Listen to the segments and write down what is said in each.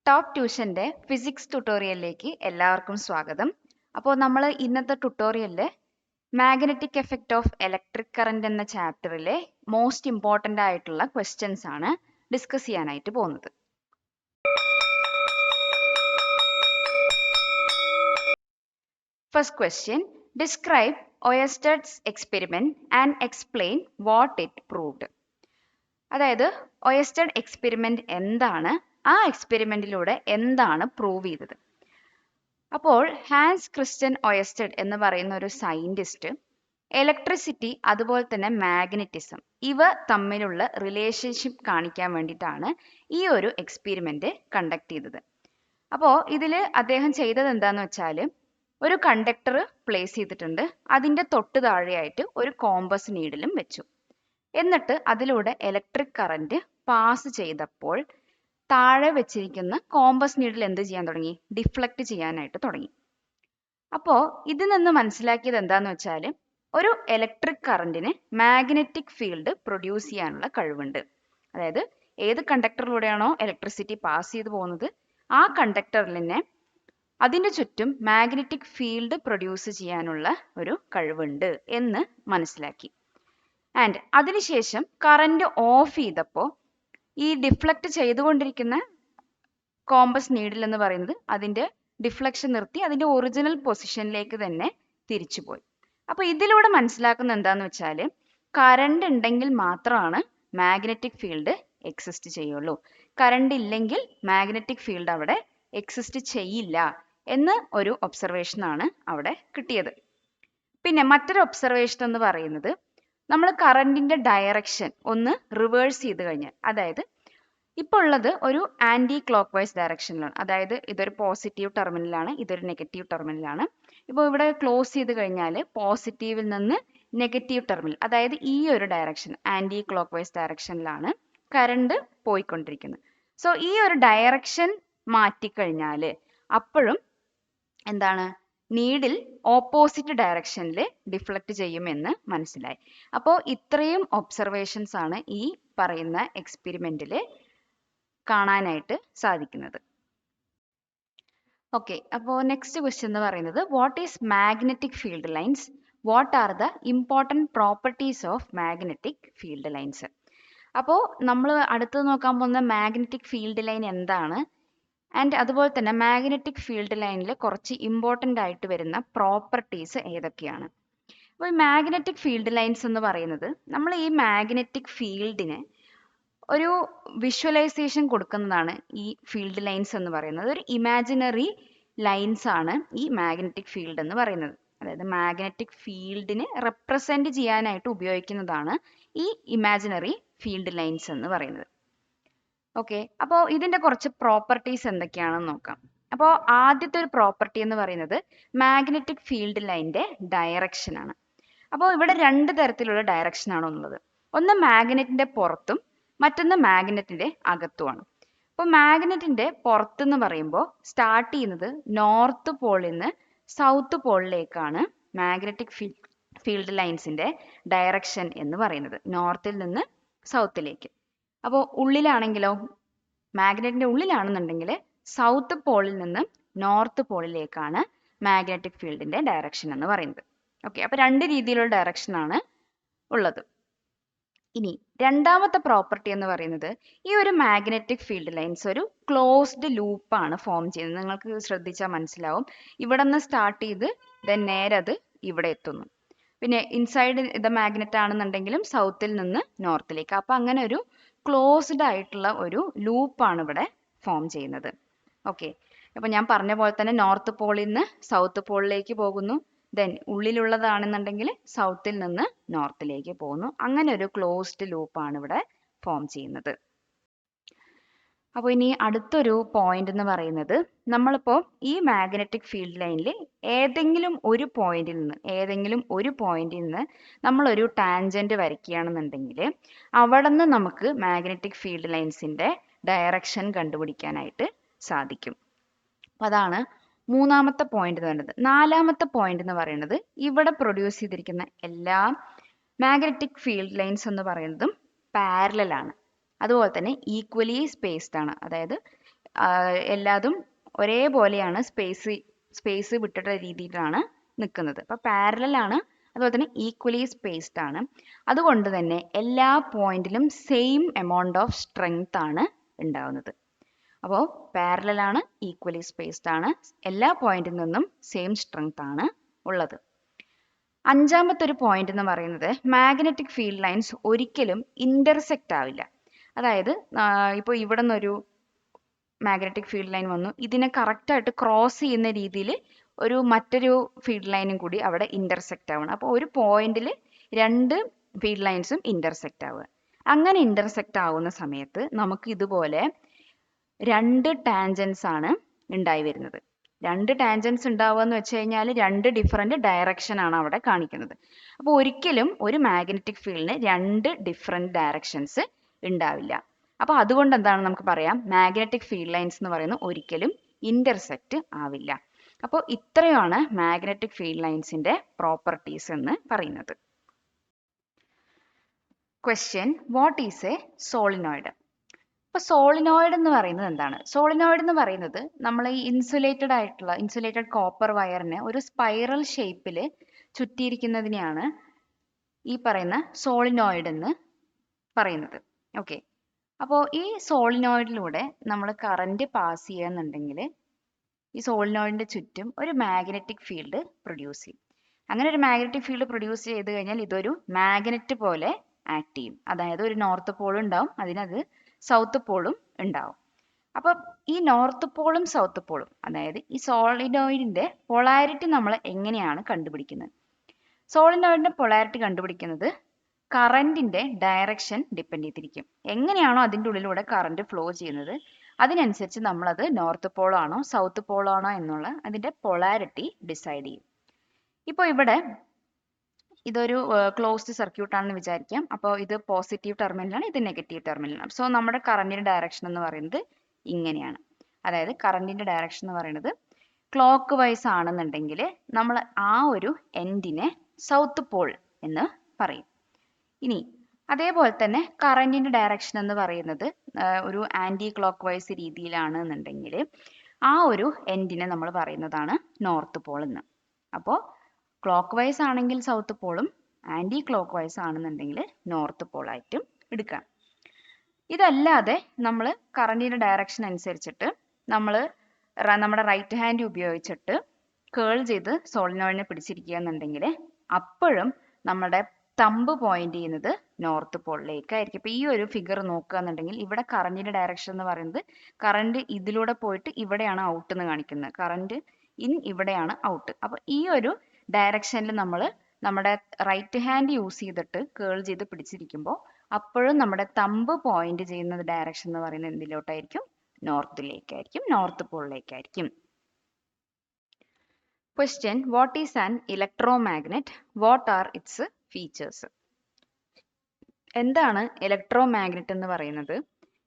Top ട്യൂഷന്റെ physics ട്യൂട്ടോറിയലിലേക്ക് എല്ലാവർക്കും സ്വാഗതം. അപ്പോൾ നമ്മൾ ഇന്നത്തെ ട്യൂട്ടോറിയലിൽ magnetic effect of electric current എന്ന ചാപ്റ്ററിലെ മോസ്റ്റ് ഇമ്പോർട്ടൻ്റ് ആയിട്ടുള്ള ക്വസ്റ്റ്യൻസ് ആണ് ഡിസ്കസ് ചെയ്യാനായിട്ട് പോകുന്നത്. First question, describe Oersted's experiment and explain what it proved. അതായത് ഒയർസ്റ്റഡ് എക്സ്പെരിമെന്റ് എന്താണ്, ആ എക്സ്പെരിമെന്റിലൂടെ എന്താണ് പ്രൂവ് ചെയ്തത്. അപ്പോൾ ഹാൻസ് ക്രിസ്റ്റ്യൻ ഒയർസ്റ്റഡ് എന്ന് പറയുന്ന ഒരു സയന്റിസ്റ്റ് ഇലക്ട്രിസിറ്റി അതുപോലെ തന്നെ മാഗ്നറ്റിസം ഇവ തമ്മിലുള്ള റിലേഷൻഷിപ്പ് കാണിക്കാൻ വേണ്ടിയിട്ടാണ് ഈ ഒരു എക്സ്പെരിമെന്റ് കണ്ടക്ട് ചെയ്തത്. അപ്പോൾ ഇതിൽ അദ്ദേഹം ചെയ്തത് എന്താന്ന് വെച്ചാൽ ഒരു കണ്ടക്ടർ പ്ലേസ് ചെയ്തിട്ടുണ്ട്, അതിന്റെ തൊട്ട് താഴെയായിട്ട് ഒരു കോമ്പസ് നീഡിലും വെച്ചു. എന്നിട്ട് അതിലൂടെ ഇലക്ട്രിക് കറന്റ് പാസ് ചെയ്തപ്പോൾ താഴെ വെച്ചിരിക്കുന്ന കോമ്പസ് നീഡിൽ എന്ത് ചെയ്യാൻ തുടങ്ങി? ഡിഫ്ലക്ട് ചെയ്യാനായിട്ട് തുടങ്ങി. അപ്പോൾ ഇതിൽ നിന്ന് മനസ്സിലാക്കിയത് എന്താന്ന് വെച്ചാൽ ഒരു ഇലക്ട്രിക് കറന്റിന് മാഗ്നറ്റിക് ഫീൽഡ് പ്രൊഡ്യൂസ് ചെയ്യാനുള്ള കഴിവുണ്ട്. അതായത് ഏത് കണ്ടക്ടറിലൂടെയാണോ ഇലക്ട്രിസിറ്റി പാസ് ചെയ്തു പോകുന്നത് ആ കണ്ടക്ടറിനെ അതിന്റെ ചുറ്റും മാഗ്നറ്റിക് ഫീൽഡ് പ്രൊഡ്യൂസ് ചെയ്യാനുള്ള ഒരു കഴിവുണ്ട് എന്ന് മനസ്സിലാക്കി. ആൻഡ് അതിനുശേഷം കറന്റ് ഓഫ് ചെയ്തപ്പോൾ ഈ ഡിഫ്ലക്ട് ചെയ്തുകൊണ്ടിരിക്കുന്ന കോമ്പസ് നീഡിൽ എന്ന് പറയുന്നത് അതിന്റെ ഡിഫ്ലക്ഷൻ നിർത്തി അതിന്റെ ഒറിജിനൽ പൊസിഷനിലേക്ക് തന്നെ തിരിച്ചുപോയി. അപ്പൊ ഇതിലൂടെ മനസ്സിലാക്കുന്ന എന്താന്ന് വെച്ചാൽ കറണ്ട് ഉണ്ടെങ്കിൽ മാത്രമാണ് മാഗ്നറ്റിക് ഫീൽഡ് എക്സിസ്റ്റ് ചെയ്യുള്ളൂ, കറണ്ട് ഇല്ലെങ്കിൽ മാഗ്നറ്റിക് ഫീൽഡ് അവിടെ എക്സിസ്റ്റ് ചെയ്യില്ല എന്ന ഒരു ഒബ്സർവേഷൻ ആണ് അവിടെ കിട്ടിയത്. പിന്നെ മറ്റൊരു ഒബ്സർവേഷൻ എന്ന് പറയുന്നത് നമ്മൾ കറന്റിന്റെ ഡയറക്ഷൻ ഒന്ന് റിവേഴ്സ് ചെയ്ത് കഴിഞ്ഞാൽ, അതായത് ഇപ്പോൾ ഉള്ളത് ഒരു ആന്റി ക്ലോക്ക് വൈസ് ഡയറക്ഷനിലാണ്, അതായത് ഇതൊരു പോസിറ്റീവ് ടെർമിനലാണ്, ഇതൊരു നെഗറ്റീവ് ടെർമിനലാണ്. ഇപ്പോൾ ഇവിടെ ക്ലോസ് ചെയ്ത് കഴിഞ്ഞാൽ പോസിറ്റീവിൽ നിന്ന് നെഗറ്റീവ് ടെർമിനൽ, അതായത് ഈ ഒരു ഡയറക്ഷൻ ആന്റി ക്ലോക്ക് വൈസ് ഡയറക്ഷനിലാണ് കറണ്ട് പോയിക്കൊണ്ടിരിക്കുന്നത്. സോ ഈ ഒരു ഡയറക്ഷൻ മാറ്റിക്കഴിഞ്ഞാൽ അപ്പോഴും എന്താണ്, നീഡിൽ ഓപ്പോസിറ്റ് ഡയറക്ഷനിൽ ഡിഫ്ലക്ട് ചെയ്യുമെന്ന് മനസ്സിലായി. അപ്പോൾ ഇത്രയും ഒബ്സർവേഷൻസ് ആണ് ഈ പറയുന്ന എക്സ്പെരിമെന്റിൽ കാണാനായിട്ട് സാധിക്കുന്നത്. ഓക്കെ, അപ്പോൾ നെക്സ്റ്റ് ക്വസ്റ്റ്യൻ എന്ന് പറയുന്നത് what is magnetic field lines, what are the important properties of magnetic field lines. അപ്പോൾ നമ്മൾ അടുത്ത് നോക്കാൻ പോകുന്ന മാഗ്നറ്റിക് ഫീൽഡ് ലൈൻ എന്താണ്, ആൻഡ് അതുപോലെ തന്നെ മാഗ്നറ്റിക് ഫീൽഡ് ലൈനിൽ കുറച്ച് ഇമ്പോർട്ടൻ്റ് ആയിട്ട് വരുന്ന പ്രോപ്പർട്ടീസ് ഏതൊക്കെയാണ്. അപ്പോൾ ഈ മാഗ്നറ്റിക് ഫീൽഡ് ലൈൻസ് എന്ന് പറയുന്നത് നമ്മൾ ഈ മാഗ്നറ്റിക് ഫീൽഡിന് ഒരു വിഷ്വലൈസേഷൻ കൊടുക്കുന്നതാണ് ഈ ഫീൽഡ് ലൈൻസ് എന്ന് പറയുന്നത്. ഒരു ഇമാജിനറി ലൈൻസ് ആണ് ഈ മാഗ്നറ്റിക് ഫീൽഡ് എന്ന് പറയുന്നത്. അതായത് മാഗ്നറ്റിക് ഫീൽഡിനെ റെപ്രസെന്റ് ചെയ്യാനായിട്ട് ഉപയോഗിക്കുന്നതാണ് ഈ ഇമാജിനറി ഫീൽഡ് ലൈൻസ് എന്ന് പറയുന്നത്. ഓക്കെ, അപ്പോൾ ഇതിന്റെ കുറച്ച് പ്രോപ്പർട്ടീസ് എന്തൊക്കെയാണെന്ന് നോക്കാം. അപ്പോൾ ആദ്യത്തെ ഒരു പ്രോപ്പർട്ടി എന്ന് പറയുന്നത് മാഗ്നറ്റിക് ഫീൽഡ് ലൈനിന്റെ ഡയറക്ഷൻ ആണ്. അപ്പോൾ ഇവിടെ രണ്ട് തരത്തിലുള്ള ഡയറക്ഷൻ ആണ് ഉള്ളത്. ഒന്ന് മാഗ്നറ്റിന്റെ പുറത്തും മറ്റൊന്ന് മാഗ്നറ്റിന്റെ അകത്തുമാണ്. അപ്പോൾ മാഗ്നറ്റിന്റെ പുറത്തെന്ന് പറയുമ്പോൾ സ്റ്റാർട്ട് ചെയ്യുന്നത് നോർത്ത് പോളിൽ നിന്ന് സൗത്ത് പോളിലേക്കാണ് മാഗ്നറ്റിക് ഫീൽഡ് ലൈൻസിന്റെ ഡയറക്ഷൻ എന്ന് പറയുന്നത്, നോർത്തിൽ നിന്ന് സൗത്തിലേക്ക്. അപ്പോൾ ഉള്ളിലാണെങ്കിലോ, മാഗ്നറ്റിന്റെ ഉള്ളിലാണെന്നുണ്ടെങ്കിൽ സൗത്ത് പോളിൽ നിന്ന് നോർത്ത് പോളിലേക്കാണ് മാഗ്നറ്റിക് ഫീൽഡിന്റെ ഡയറക്ഷൻ എന്ന് പറയുന്നത്. ഓക്കെ, അപ്പോൾ രണ്ട് രീതിയിലുള്ള ഡയറക്ഷൻ ആണ് ഉള്ളത്. ഇനി രണ്ടാമത്തെ പ്രോപ്പർട്ടി എന്ന് പറയുന്നത് ഈ ഒരു മാഗ്നറ്റിക് ഫീൽഡ് ലൈൻസ് ഒരു ക്ലോസ്ഡ് ലൂപ്പാണ് ഫോം ചെയ്യുന്നത്. നിങ്ങൾക്ക് ശ്രദ്ധിച്ചാൽ മനസ്സിലാവും, ഇവിടെ നിന്ന് സ്റ്റാർട്ട് ചെയ്ത് ദെൻ നേരെ അത് ഇവിടെ എത്തുന്നു. പിന്നെ ഇൻസൈഡ് ഇത് മാഗ്നറ്റ് ആണെന്നുണ്ടെങ്കിലും സൗത്തിൽ നിന്ന് നോർത്തിലേക്ക്. അപ്പം അങ്ങനെ ഒരു ക്ലോസ്ഡ് ആയിട്ടുള്ള ഒരു ലൂപ്പാണ് ഇവിടെ ഫോം ചെയ്യുന്നത്. ഓക്കെ, അപ്പോൾ ഞാൻ പറഞ്ഞ പോലെ തന്നെ നോർത്ത് പോളിൽ നിന്ന് സൗത്ത് പോളിലേക്ക് പോകുന്നു, ദെൻ ഉള്ളിലുള്ളതാണെന്നുണ്ടെങ്കിൽ സൗത്തിൽ നിന്ന് നോർത്തിലേക്ക് പോകുന്നു. അങ്ങനെ ഒരു ക്ലോസ്ഡ് ലൂപ്പാണ് ഇവിടെ ഫോം ചെയ്യുന്നത്. അപ്പോൾ ഇനി അടുത്തൊരു പോയിന്റ് എന്ന് പറയുന്നത് നമ്മളിപ്പോൾ ഈ മാഗ്നറ്റിക് ഫീൽഡ് ലൈനിൽ ഏതെങ്കിലും ഒരു പോയിന്റിൽ നിന്ന് നമ്മളൊരു ടാൻജന്റ് വരയ്ക്കുകയാണെന്നുണ്ടെങ്കിൽ അവിടെ നിന്ന് നമുക്ക് മാഗ്നറ്റിക് ഫീൽഡ് ലൈൻസിന്റെ ഡയറക്ഷൻ കണ്ടുപിടിക്കാനായിട്ട് സാധിക്കും. അപ്പോൾ അതാണ് മൂന്നാമത്തെ പോയിന്റ് എന്ന് പറയുന്നത്. നാലാമത്തെ പോയിന്റ് എന്ന് പറയുന്നത് ഇവിടെ പ്രൊഡ്യൂസ് ചെയ്തിരിക്കുന്ന എല്ലാ മാഗ്നറ്റിക് ഫീൽഡ് ലൈൻസ് എന്ന് പറയുന്നതും പാരലൽ ആണ്, അതുപോലെ തന്നെ ഈക്വലി സ്പേസ്ഡ് ആണ്. അതായത് എല്ലാതും ഒരേപോലെയാണ് സ്പേസ് വിട്ടിട്ട രീതിയിലാണ് നിൽക്കുന്നത്. അപ്പോൾ പാരലൽ ആണ്, അതുപോലെ തന്നെ ഈക്വലി സ്പേസ്ഡ് ആണ്. അതുകൊണ്ട് തന്നെ എല്ലാ പോയിന്റിലും സെയിം എമൗണ്ട് ഓഫ് സ്ട്രെങ്ത് ആണ് ഉണ്ടാവുന്നത്. അപ്പോൾ പാരലൽ ആണ്, ഈക്വലി സ്പേസ്ഡ് ആണ്, എല്ലാ പോയിന്റിൽ നിന്നും സെയിം സ്ട്രെങ്ത് ആണ് ഉള്ളത്. അഞ്ചാമത്തെ ഒരു പോയിന്റ് എന്ന് പറയുന്നത് മാഗ്നറ്റിക് ഫീൽഡ് ലൈൻസ് ഒരിക്കലും ഇന്റർസെക്റ്റ് ആവില്ല. അതായത് ഇപ്പോൾ ഇവിടെ നിന്നൊരു മാഗ്നറ്റിക് ഫീൽഡ് ലൈൻ വന്നു, ഇതിനെ കറക്റ്റായിട്ട് ക്രോസ് ചെയ്യുന്ന രീതിയിൽ മറ്റൊരു ഫീൽഡ് ലൈനും കൂടി അവിടെ ഇന്റർസെക്റ്റ് ആവണം. അപ്പോൾ ഒരു പോയിന്റിൽ രണ്ട് ഫീൽഡ് ലൈൻസും ഇന്റർസെക്റ്റ് ആവുക. അങ്ങനെ ഇന്റർസെക്റ്റ് ആവുന്ന സമയത്ത് നമുക്ക് ഇതുപോലെ രണ്ട് ടാൻജൻസ് ആണ് ഉണ്ടായി വരുന്നത്. രണ്ട് ടാൻജൻസ് ഉണ്ടാവുക എന്ന് വെച്ച് കഴിഞ്ഞാൽ രണ്ട് ഡിഫറെന്റ് ഡയറക്ഷൻ ആണ് അവിടെ കാണിക്കുന്നത്. അപ്പോൾ ഒരിക്കലും ഒരു മാഗ്നറ്റിക് ഫീൽഡിന് രണ്ട് ഡിഫറെന്റ് ഡയറക്ഷൻസ് ഉണ്ടാവില്ല. അപ്പോൾ അതുകൊണ്ട് എന്താണ് നമുക്ക് പറയാം, മാഗ്നറ്റിക് ഫീൽഡ് ലൈൻസ് എന്ന് പറയുന്നത് ഒരിക്കലും ഇന്റർസെക്റ്റ് ആവില്ല. അപ്പോൾ ഇത്രയാണ് മാഗ്നറ്റിക് ഫീൽഡ് ലൈൻസിന്റെ പ്രോപ്പർട്ടീസ് എന്ന് പറയുന്നത്. Question, what is A solenoid? അപ്പോൾ സോളിനോയിഡ് എന്ന് പറയുന്നത് എന്താണ്? സോളിനോയിഡ് എന്ന് പറയുന്നത് നമ്മൾ ഈ ഇൻസുലേറ്റഡ് കോപ്പർ വയറിനെ ഒരു സ്പൈറൽ ഷേപ്പിൽ ചുറ്റിയിരിക്കുന്നതിനെയാണ് ഈ പറയുന്ന സോളിനോയിഡ് എന്ന് പറയുന്നത്. ഓക്കെ, അപ്പോൾ ഈ സോളിനോയിഡിലൂടെ നമ്മൾ കറന്റ് പാസ് ചെയ്യുന്നുണ്ടെങ്കിൽ ഈ സോളിനോയിഡിന്റെ ചുറ്റും ഒരു മാഗ്നറ്റിക് ഫീൽഡ് പ്രൊഡ്യൂസ് ചെയ്യും. അങ്ങനെ ഒരു മാഗ്നറ്റിക് ഫീൽഡ് പ്രൊഡ്യൂസ് ചെയ്ത് കഴിഞ്ഞാൽ ഇതൊരു മാഗ്നറ്റ് പോലെ ആക്ട് ചെയ്യും. അതായത് ഒരു നോർത്ത് പോളും ഉണ്ടാവും, അതിനത് സൗത്ത് പോളും ഉണ്ടാവും. അപ്പൊ ഈ നോർത്ത് പോളും സൗത്ത് പോളും, അതായത് ഈ സോളിനോയിഡിന്റെ പൊളാരിറ്റി നമ്മൾ എങ്ങനെയാണ് കണ്ടുപിടിക്കുന്നത്? സോളിനോയിഡിന്റെ പൊളാരിറ്റി കണ്ടുപിടിക്കുന്നത് കറന്റിന്റെ ഡയറക്ഷൻ ഡിപ്പെൻഡ് ചെയ്തിരിക്കും. എങ്ങനെയാണോ അതിൻ്റെ ഉള്ളിലൂടെ കറന്റ് ഫ്ലോ ചെയ്യുന്നത് അതിനനുസരിച്ച് നമ്മളത് നോർത്ത് പോളാണോ സൗത്ത് പോളാണോ എന്നുള്ള അതിന്റെ പൊളാരിറ്റി ഡിസൈഡ് ചെയ്യും. ഇപ്പോൾ ഇവിടെ ഇതൊരു ക്ലോസ്ഡ് സർക്യൂട്ട് ആണെന്ന് വിചാരിക്കാം. അപ്പോൾ ഇത് പോസിറ്റീവ് ടെർമിനലാണ്, ഇത് നെഗറ്റീവ് ടെർമിനലാണ്. സോ നമ്മുടെ കറന്റിന്റെ ഡയറക്ഷൻ എന്ന് പറയുന്നത് ഇങ്ങനെയാണ്. അതായത് കറന്റിന്റെ ഡയറക്ഷൻ എന്ന് പറയുന്നത് ക്ലോക്ക് വൈസ് ആണെന്നുണ്ടെങ്കിൽ നമ്മൾ ആ ഒരു എൻഡിനെ സൗത്ത് പോൾ എന്ന് പറയും. ഇനി അതേപോലെ തന്നെ കറന്റിന്റെ ഡയറക്ഷൻ എന്ന് പറയുന്നത് ഒരു ആന്റി ക്ലോക്ക് വൈസ് രീതിയിലാണ് എന്നുണ്ടെങ്കിൽ ആ ഒരു എൻഡിനെ നമ്മൾ പറയുന്നതാണ് നോർത്ത് പോൾ എന്ന്. അപ്പോൾ ക്ലോക്ക് വൈസ് ആണെങ്കിൽ സൗത്ത് പോളും ആന്റി ക്ലോക്ക് വൈസ് ആണെന്നുണ്ടെങ്കിൽ നോർത്ത് പോളായിട്ടും എടുക്കാം. ഇതല്ലാതെ നമ്മൾ കറന്റിന്റെ ഡയറക്ഷൻ അനുസരിച്ചിട്ട് നമ്മൾ നമ്മുടെ റൈറ്റ് ഹാൻഡ് ഉപയോഗിച്ചിട്ട് കേൾ ചെയ്ത് സോളിനോയിഡിനെ പിടിച്ചിരിക്കുക എന്നുണ്ടെങ്കിൽ അപ്പോഴും നമ്മുടെ തമ്പ് പോയിന്റ് ചെയ്യുന്നത് നോർത്ത് പോളിലേക്കായിരിക്കും. ഇപ്പൊ ഈ ഒരു ഫിഗർ നോക്കുക എന്നുണ്ടെങ്കിൽ ഇവിടെ കറന്റിന്റെ ഡയറക്ഷൻ എന്ന് പറയുന്നത് കറന്റ് ഇതിലൂടെ പോയിട്ട് ഇവിടെയാണ് ഔട്ട് എന്ന് കാണിക്കുന്നത്, കറന്റ് ഇൻ ഇവിടെയാണ് ഔട്ട്. അപ്പൊ ഈ ഒരു ഡയറക്ഷനിൽ നമ്മൾ നമ്മുടെ റൈറ്റ് ഹാൻഡ് യൂസ് ചെയ്തിട്ട് കേൾ ചെയ്ത് പിടിച്ചിരിക്കുമ്പോൾ അപ്പോഴും നമ്മുടെ തമ്പ് പോയിന്റ് ചെയ്യുന്ന ഡയറക്ഷൻ എന്ന് പറയുന്നത് എന്തിലോട്ടായിരിക്കും? നോർത്തിലേക്കായിരിക്കും, നോർത്ത് പോളിലേക്കായിരിക്കും. Question, what is an electromagnet? What are its features? എന്താണ് ഇലക്ട്രോമാഗ്നറ്റ് എന്ന് പറയുന്നത്?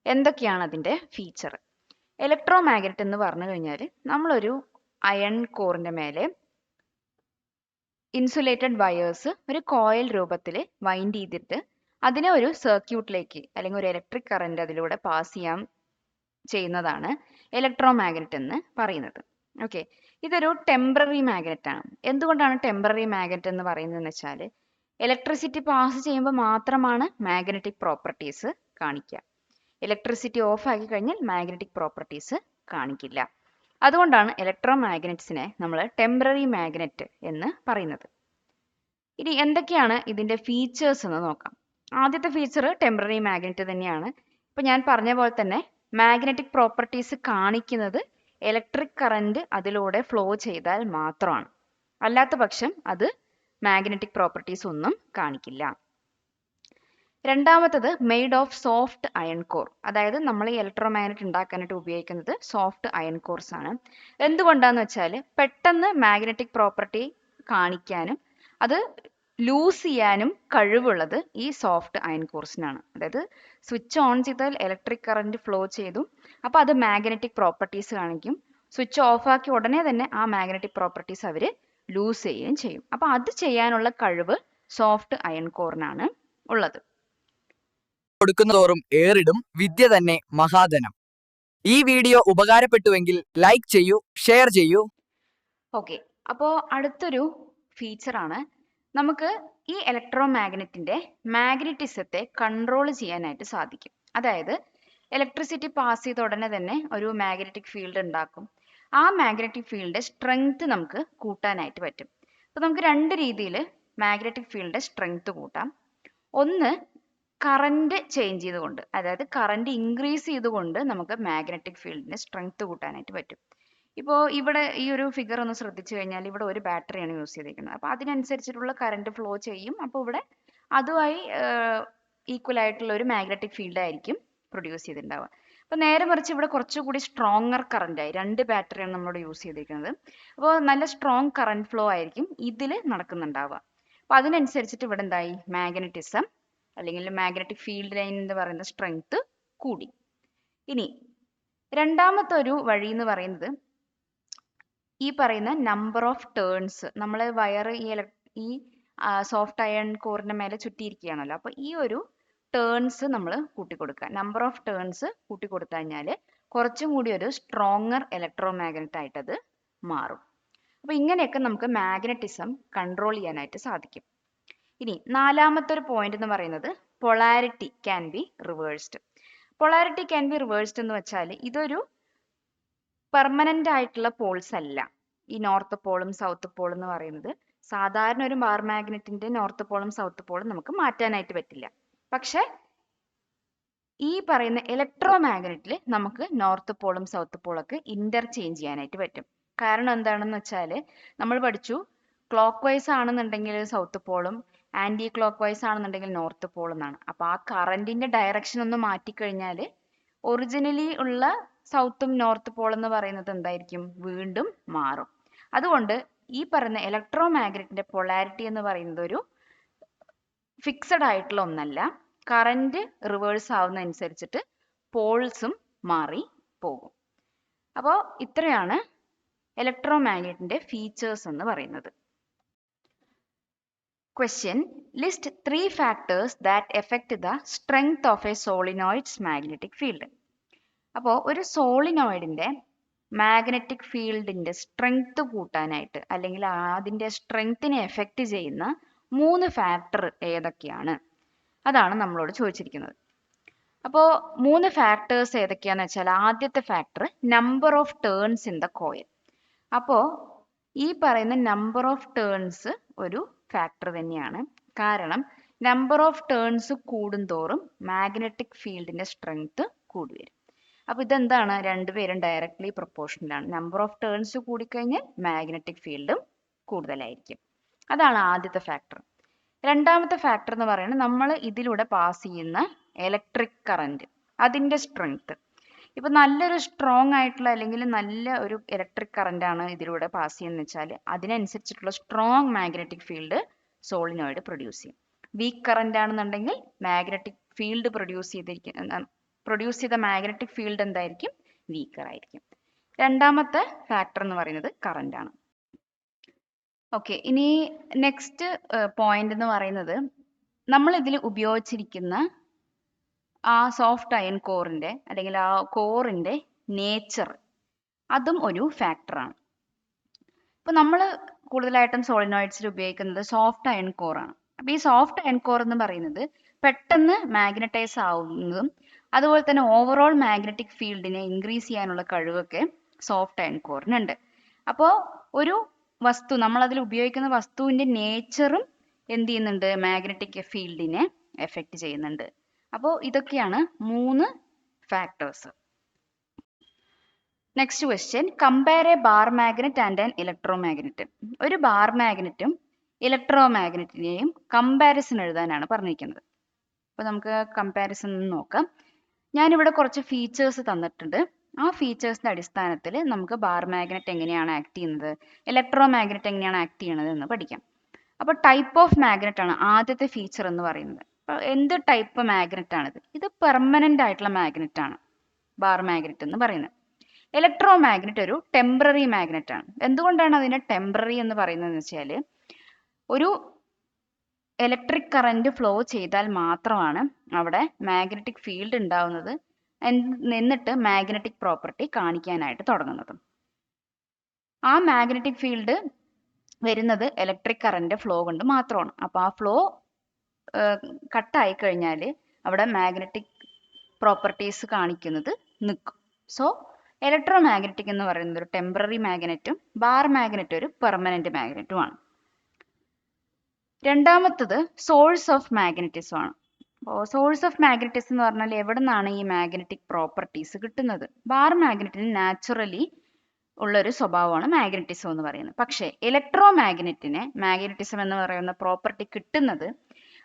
എന്തൊക്കെയാണ് അതിന്റെ ഫീച്ചർ? ഇലക്ട്രോമാഗ്നറ്റ് എന്ന് പറഞ്ഞു കഴിഞ്ഞാൽ നമ്മളൊരു അയൺ കോറിന്റെ മേലെ ഇൻസുലേറ്റഡ് വയേഴ്സ് ഒരു കോയിൽ രൂപത്തിൽ വൈൻഡ് ചെയ്തിട്ട് അതിനെ ഒരു സർക്യൂട്ടിലേക്ക് അല്ലെങ്കിൽ ഒരു ഇലക്ട്രിക് കറന്റ് അതിലൂടെ പാസ് ചെയ്യുന്നതാണ് ഇലക്ട്രോമാഗ്നറ്റ് എന്ന് പറയുന്നത്. ഓക്കെ, ഇതൊരു ടെമ്പററി മാഗ്നറ്റ് ആണ്. എന്തുകൊണ്ടാണ് ടെമ്പററി മാഗ്നറ്റ് എന്ന് പറയുന്നതെന്ന് വെച്ചാൽ ഇലക്ട്രിസിറ്റി പാസ് ചെയ്യുമ്പോൾ മാത്രമാണ് മാഗ്നറ്റിക് പ്രോപ്പർട്ടീസ് കാണിക്കുക. ഇലക്ട്രിസിറ്റി ഓഫ് ആക്കി കഴിഞ്ഞാൽ മാഗ്നറ്റിക് പ്രോപ്പർട്ടീസ് കാണിക്കില്ല. അതുകൊണ്ടാണ് ഇലക്ട്രോമാഗ്നറ്റ്സിനെ നമ്മൾ ടെമ്പററി മാഗ്നറ്റ് എന്ന് പറയുന്നത്. ഇനി എന്തൊക്കെയാണ് ഇതിന്റെ ഫീച്ചേഴ്സ് എന്ന് നോക്കാം. ആദ്യത്തെ ഫീച്ചർ ടെമ്പററി മാഗ്നറ്റ് തന്നെയാണ്. ഇപ്പൊ ഞാൻ പറഞ്ഞ പോലെ തന്നെ മാഗ്നറ്റിക് പ്രോപ്പർട്ടീസ് കാണിക്കുന്നത് ഇലക്ട്രിക് കറന്റ് അതിലൂടെ ഫ്ലോ ചെയ്താൽ മാത്രമാണ്. അല്ലാത്ത പക്ഷം അത് മാഗ്നറ്റിക് പ്രോപ്പർട്ടീസ് ഒന്നും കാണിക്കില്ല. രണ്ടാമത്തത് made of soft iron core. അതായത് നമ്മൾ ഈ ഇലക്ട്രോമാഗ്നറ്റ് ഉണ്ടാക്കാനായിട്ട് ഉപയോഗിക്കുന്നത് സോഫ്റ്റ് അയൺ കോർസ് ആണ്. എന്തുകൊണ്ടാന്ന് വെച്ചാൽ പെട്ടെന്ന് മാഗ്നറ്റിക് പ്രോപ്പർട്ടി കാണിക്കാനും അത് ലൂസ് ചെയ്യാനും കഴിവുള്ളത് ഈ സോഫ്റ്റ് അയൺ കോർസിനാണ്. അതായത് സ്വിച്ച് ഓൺ ചെയ്താൽ ഇലക്ട്രിക് കറന്റ് ഫ്ലോ ചെയ്തു, അപ്പോൾ അത് മാഗ്നറ്റിക് പ്രോപ്പർട്ടീസ് കാണിക്കും. സ്വിച്ച് ഓഫ് ആക്കി ഉടനെ തന്നെ ആ മാഗ്നറ്റിക് പ്രോപ്പർട്ടീസ് അവർ ലൂസ് ചെയ്യുകയും ചെയ്യും. അപ്പോൾ അത് ചെയ്യാനുള്ള കഴിവ് സോഫ്റ്റ് അയൺ കോറിനാണ് ഉള്ളത്. കൊടുക്കുന്നതോറും ഏറിടും വിദ്യ തന്നെ മഹാധനം. ഈ വീഡിയോ ഉപകാരപ്പെട്ടുവെങ്കിൽ ലൈക്ക് ചെയ്യൂ, ഷെയർ ചെയ്യൂ. ഓക്കെ, അപ്പോൾ അടുത്തൊരു ഫീച്ചറാണ് നമുക്ക് ഈ ഇലക്ട്രോ മാഗ്നറ്റിന്റെ മാഗ്നറ്റിസത്തെ കൺട്രോൾ ചെയ്യാനായിട്ട് സാധിക്കും. അതായത് ഇലക്ട്രിസിറ്റി പാസ് ചെയ്ത ഉടനെ തന്നെ ഒരു മാഗ്നറ്റിക് ഫീൽഡ് ഉണ്ടാക്കും. ആ മാഗ്നറ്റിക് ഫീൽഡിന്റെ സ്ട്രെങ്ത് നമുക്ക് കൂട്ടാനായിട്ട് പറ്റും. അപ്പോൾ നമുക്ക് രണ്ട് രീതിയിൽ മാഗ്നറ്റിക് ഫീൽഡിന്റെ സ്ട്രെങ്ത് കൂട്ടാം. ഒന്ന്, കറന്റ് ചേഞ്ച് ചെയ്തുകൊണ്ട്, അതായത് കറന്റ് ഇൻക്രീസ് ചെയ്തുകൊണ്ട് നമുക്ക് മാഗ്നറ്റിക് ഫീൽഡിന്റെ സ്ട്രെങ്ത് കൂട്ടാനായിട്ട് പറ്റും. ഇപ്പോൾ ഇവിടെ ഈ ഒരു ഫിഗർ ഒന്ന് ശ്രദ്ധിച്ചു കഴിഞ്ഞാൽ ഇവിടെ ഒരു ബാറ്ററിയാണ് യൂസ് ചെയ്തിരിക്കുന്നത്. അപ്പോൾ അതിനനുസരിച്ചിട്ടുള്ള കറന്റ് ഫ്ലോ ചെയ്യും. അപ്പോൾ ഇവിടെ അതുമായി ഈക്വൽ ആയിട്ടുള്ള ഒരു മാഗ്നറ്റിക് ഫീൽഡ് ആയിരിക്കും പ്രൊഡ്യൂസ് ചെയ്തിട്ടുണ്ടാവുക. അപ്പോൾ നേരെ മറിച്ച് ഇവിടെ കുറച്ചുകൂടി സ്ട്രോങ്ങർ കറന്റ് ആയി, രണ്ട് ബാറ്ററിയാണ് നമ്മളിവിടെ യൂസ് ചെയ്തിരിക്കുന്നത്. അപ്പോൾ നല്ല സ്ട്രോങ് കറന്റ് ഫ്ലോ ആയിരിക്കും ഇതിൽ നടക്കുന്നുണ്ടാവുക. അപ്പോൾ അതിനനുസരിച്ചിട്ട് ഇവിടെ എന്തായി, മാഗ്നറ്റിസം അല്ലെങ്കിൽ മാഗ്നറ്റിക് ഫീൽഡ് ലൈൻ എന്ന് പറയുന്ന സ്ട്രെങ്ത് കൂടി. ഇനി രണ്ടാമത്തെ ഒരു വഴി എന്ന് പറയുന്നത് ഈ പറയുന്ന നമ്പർ ഓഫ് ടേൺസ്, നമ്മൾ വയർ ഈ സോഫ്റ്റ് അയൺ കോറിന്റെ മേലെ ചുറ്റിയിരിക്കുകയാണല്ലോ. അപ്പോൾ ഈ ഒരു ടേൺസ് നമ്മൾ കൂട്ടിക്കൊടുക്കുക. നമ്പർ ഓഫ് ടേൺസ് കൂട്ടിക്കൊടുത്തു കഴിഞ്ഞാൽ കുറച്ചും കൂടി ഒരു സ്ട്രോങ്ങർ ഇലക്ട്രോ മാഗ്നറ്റ് ആയിട്ട് അത് മാറും. അപ്പോൾ ഇങ്ങനെയൊക്കെ നമുക്ക് മാഗ്നറ്റിസം കൺട്രോൾ ചെയ്യാനായിട്ട് സാധിക്കും. ഇനി നാലാമത്തെ ഒരു പോയിന്റ് എന്ന് പറയുന്നത് polarity can be reversed. Polarity can be reversed എന്ന് വെച്ചാൽ ഇതൊരു പെർമനന്റ് ആയിട്ടുള്ള പോൾസ് അല്ല. ഈ നോർത്ത് പോളും സൗത്ത് പോളും എന്ന് പറയുന്നത് സാധാരണ ഒരു ബാർ മാഗ്നറ്റിന്റെ നോർത്ത് പോളും സൗത്ത് പോളും നമുക്ക് മാറ്റാനായിട്ട് പറ്റില്ല. പക്ഷെ ഈ പറയുന്ന ഇലക്ട്രോ മാഗ്നറ്റിൽ നമുക്ക് നോർത്ത് പോളും സൗത്ത് പോളും ഒക്കെ ഇന്റർചേഞ്ച് ചെയ്യാനായിട്ട് പറ്റും. കാരണം എന്താണെന്ന് വെച്ചാൽ നമ്മൾ പഠിച്ചു, ക്ലോക്ക് വൈസ് ആണെന്നുണ്ടെങ്കിൽ സൗത്ത് പോളും ആന്റി ക്ലോക്ക് വൈസ് ആണെന്നുണ്ടെങ്കിൽ നോർത്ത് പോൾ എന്നാണ്. അപ്പൊ ആ കറന്റിന്റെ ഡയറക്ഷൻ ഒന്ന് മാറ്റിക്കഴിഞ്ഞാൽ ഒറിജിനലി ഉള്ള സൗത്തും നോർത്ത് പോൾ എന്ന് പറയുന്നത് എന്തായിരിക്കും, വീണ്ടും മാറും. അതുകൊണ്ട് ഈ പറയുന്ന ഇലക്ട്രോ മാഗ്നറ്റിന്റെ പൊളാരിറ്റി എന്ന് പറയുന്നത് ഒരു ഫിക്സഡ് ആയിട്ടുള്ള ഒന്നല്ല. കറന്റ് റിവേഴ്സ് ആവുന്ന അനുസരിച്ചിട്ട് പോൾസും മാറി പോകും. അപ്പോൾ ഇത്രയാണ് ഇലക്ട്രോ മാഗ്നറ്റിന്റെ ഫീച്ചേഴ്സ് എന്ന് പറയുന്നത്. Question: List 3 factors that affect the strength of a solenoid's magnetic field. അപ്പോൾ ഒരു സോളിനോയിഡിന്റെ മാഗ്നറ്റിക് ഫീൽഡിന്റെ സ്ട്രെങ്ത് കൂട്ടാനായിട്ട് അല്ലെങ്കിൽ അതിന്റെ സ്ട്രെങ്ത്തിനെ എഫക്റ്റ് ചെയ്യുന്ന 3 ഫാക്ടർ ഏതൊക്കെയാണ്, അതാണ് നമ്മളോട് ചോദിച്ചിരിക്കുന്നത്. അപ്പോൾ 3 ഫാക്ടേഴ്സ് ഏതൊക്കെയാന്ന് വെച്ചാൽ ആദ്യത്തെ factor number of turns in the coil. അപ്പോൾ ഈ പറയുന്ന നമ്പർ ഓഫ് ടേൺസ് ഒരു ഫാക്ടർ തന്നെയാണ്. കാരണം നമ്പർ ഓഫ് ടേൺസ് കൂടുന്തോറും മാഗ്നറ്റിക് ഫീൽഡിന്റെ സ്ട്രെങ്ത് കൂടി വരും. അപ്പൊ ഇതെന്താണ്, രണ്ടുപേരും ഡയറക്ട്ലി പ്രൊപ്പോർഷണൽ ആണ്. നമ്പർ ഓഫ് ടേൺസ് കൂടിക്കഴിഞ്ഞാൽ മാഗ്നറ്റിക് ഫീൽഡും കൂടുതലായിരിക്കും. അതാണ് ആദ്യത്തെ ഫാക്ടർ. രണ്ടാമത്തെ ഫാക്ടർ എന്ന് പറയുന്നത് നമ്മൾ ഇതിലൂടെ പാസ് ചെയ്യുന്ന ഇലക്ട്രിക് കറന്റ്, അതിന്റെ സ്ട്രെങ്ത്. ഇപ്പൊ നല്ലൊരു സ്ട്രോങ് ആയിട്ടുള്ള അല്ലെങ്കിൽ നല്ല ഒരു ഇലക്ട്രിക് കറന്റ് ആണ് ഇതിലൂടെ പാസ് ചെയ്യുന്നത് വെച്ചാൽ അതിനനുസരിച്ചിട്ടുള്ള strong magnetic field solenoid produce ചെയ്യും. വീക്ക് കറന്റ് ആണെന്നുണ്ടെങ്കിൽ മാഗ്നറ്റിക് ഫീൽഡ് പ്രൊഡ്യൂസ് ചെയ്ത മാഗ്നറ്റിക് ഫീൽഡ് എന്തായിരിക്കും, വീക്കർ ആയിരിക്കും. രണ്ടാമത്തെ ഫാക്ടർ എന്ന് പറയുന്നത് കറന്റ് ആണ്. ഓക്കെ, ഇനി നെക്സ്റ്റ് പോയിന്റ് എന്ന് പറയുന്നത് നമ്മൾ ഇതിൽ ഉപയോഗിച്ചിരിക്കുന്ന ആ സോഫ്റ്റ് അയൺ കോറിന്റെ അല്ലെങ്കിൽ ആ കോറിന്റെ നേച്ചർ, അതും ഒരു ഫാക്ടറാണ്. ഇപ്പൊ നമ്മൾ കൂടുതലായിട്ടും സോളിനോയിഡ്സിൽ ഉപയോഗിക്കുന്നത് സോഫ്റ്റ് അയൺ കോറാണ്. അപ്പൊ ഈ സോഫ്റ്റ് അയൺ കോർ എന്ന് പറയുന്നത് പെട്ടെന്ന് മാഗ്നറ്റൈസ് ആവുന്നതും അതുപോലെ തന്നെ ഓവറോൾ മാഗ്നറ്റിക് ഫീൽഡിനെ ഇൻക്രീസ് ചെയ്യാനുള്ള കഴിവൊക്കെ സോഫ്റ്റ് അയൺ കോറിനുണ്ട്. അപ്പോൾ ഒരു വസ്തു, നമ്മൾ അതിൽ ഉപയോഗിക്കുന്ന വസ്തുവിന്റെ നേച്ചറും എന്ത് ചെയ്യുന്നുണ്ട്, മാഗ്നറ്റിക് ഫീൽഡിനെ എഫക്റ്റ് ചെയ്യുന്നുണ്ട്. അപ്പോൾ ഇതൊക്കെയാണ് 3 factors. Next question: compare A bar magnet and an electro magnet. ഒരു ബാർ മാഗ്നറ്റും ഇലക്ട്രോ മാഗ്നറ്റിനെയും കമ്പാരിസൺ എഴുതാനാണ് പറഞ്ഞിരിക്കുന്നത്. അപ്പോൾ നമുക്ക് കമ്പാരിസൺ നോക്കാം. ഞാനിവിടെ കുറച്ച് ഫീച്ചേഴ്സ് തന്നിട്ടുണ്ട്. ആ ഫീച്ചേഴ്സിന്റെ അടിസ്ഥാനത്തിൽ നമുക്ക് ബാർ മാഗ്നറ്റ് എങ്ങനെയാണ് ആക്ട് ചെയ്യുന്നത്, ഇലക്ട്രോ മാഗ്നറ്റ് എങ്ങനെയാണ് ആക്ട് ചെയ്യുന്നത് എന്ന് പഠിക്കാം. അപ്പോൾ ടൈപ്പ് ഓഫ് മാഗ്നറ്റ് ആണ് ആദ്യത്തെ ഫീച്ചർ എന്ന് പറയുന്നത്. അപ്പോൾ എന്ത് ടൈപ്പ് മാഗ്നറ്റ് ആണിത്? ഇത് പെർമനന്റ് ആയിട്ടുള്ള മാഗ്നറ്റ് ആണ് ബാർ മാഗ്നറ്റ് എന്ന് പറയുന്നത്. ഇലക്ട്രോ മാഗ്നറ്റ് ഒരു ടെമ്പററി മാഗ്നറ്റ് ആണ്. എന്തുകൊണ്ടാണ് അതിനെ ടെമ്പററി എന്ന് പറയുന്നതെന്ന് വെച്ചാൽ ഒരു ഇലക്ട്രിക് കറന്റ് ഫ്ലോ ചെയ്താൽ മാത്രമാണ് അവിടെ മാഗ്നറ്റിക് ഫീൽഡ് ഉണ്ടാവുന്നത്. എന്നിട്ട് മാഗ്നറ്റിക് പ്രോപ്പർട്ടി കാണിക്കാനായിട്ട് തുടങ്ങുന്നത്. ആ മാഗ്നറ്റിക് ഫീൽഡ് വരുന്നത് ഇലക്ട്രിക് കറന്റ് ഫ്ലോ കൊണ്ട് മാത്രമാണ്. അപ്പോൾ ആ ഫ്ലോ കട്ടായി കഴിഞ്ഞാൽ അവിടെ മാഗ്നറ്റിക് പ്രോപ്പർട്ടീസ് കാണിക്കുന്നത് നിൽക്കും. സോ ഇലക്ട്രോ മാഗ്നറ്റിക് എന്ന് പറയുന്നത് ഒരു ടെമ്പററി മാഗ്നറ്റും ബാർ മാഗ്നറ്റ് ഒരു പെർമനന്റ് മാഗ്നറ്റുമാണ്. രണ്ടാമത്തത് സോഴ്സ് ഓഫ് മാഗ്നറ്റിസം ആണ്. അപ്പോൾ സോഴ്സ് ഓഫ് മാഗ്നറ്റിസം എന്ന് പറഞ്ഞാൽ എവിടെ നിന്നാണ് ഈ മാഗ്നറ്റിക് പ്രോപ്പർട്ടീസ് കിട്ടുന്നത്? ബാർ മാഗ്നറ്റിന് നാച്ചുറലി ഉള്ളൊരു സ്വഭാവമാണ് മാഗ്നറ്റിസം എന്ന് പറയുന്നത്. പക്ഷേ ഇലക്ട്രോ മാഗ്നറ്റിന് മാഗ്നറ്റിസം എന്ന് പറയുന്ന പ്രോപ്പർട്ടി കിട്ടുന്നത്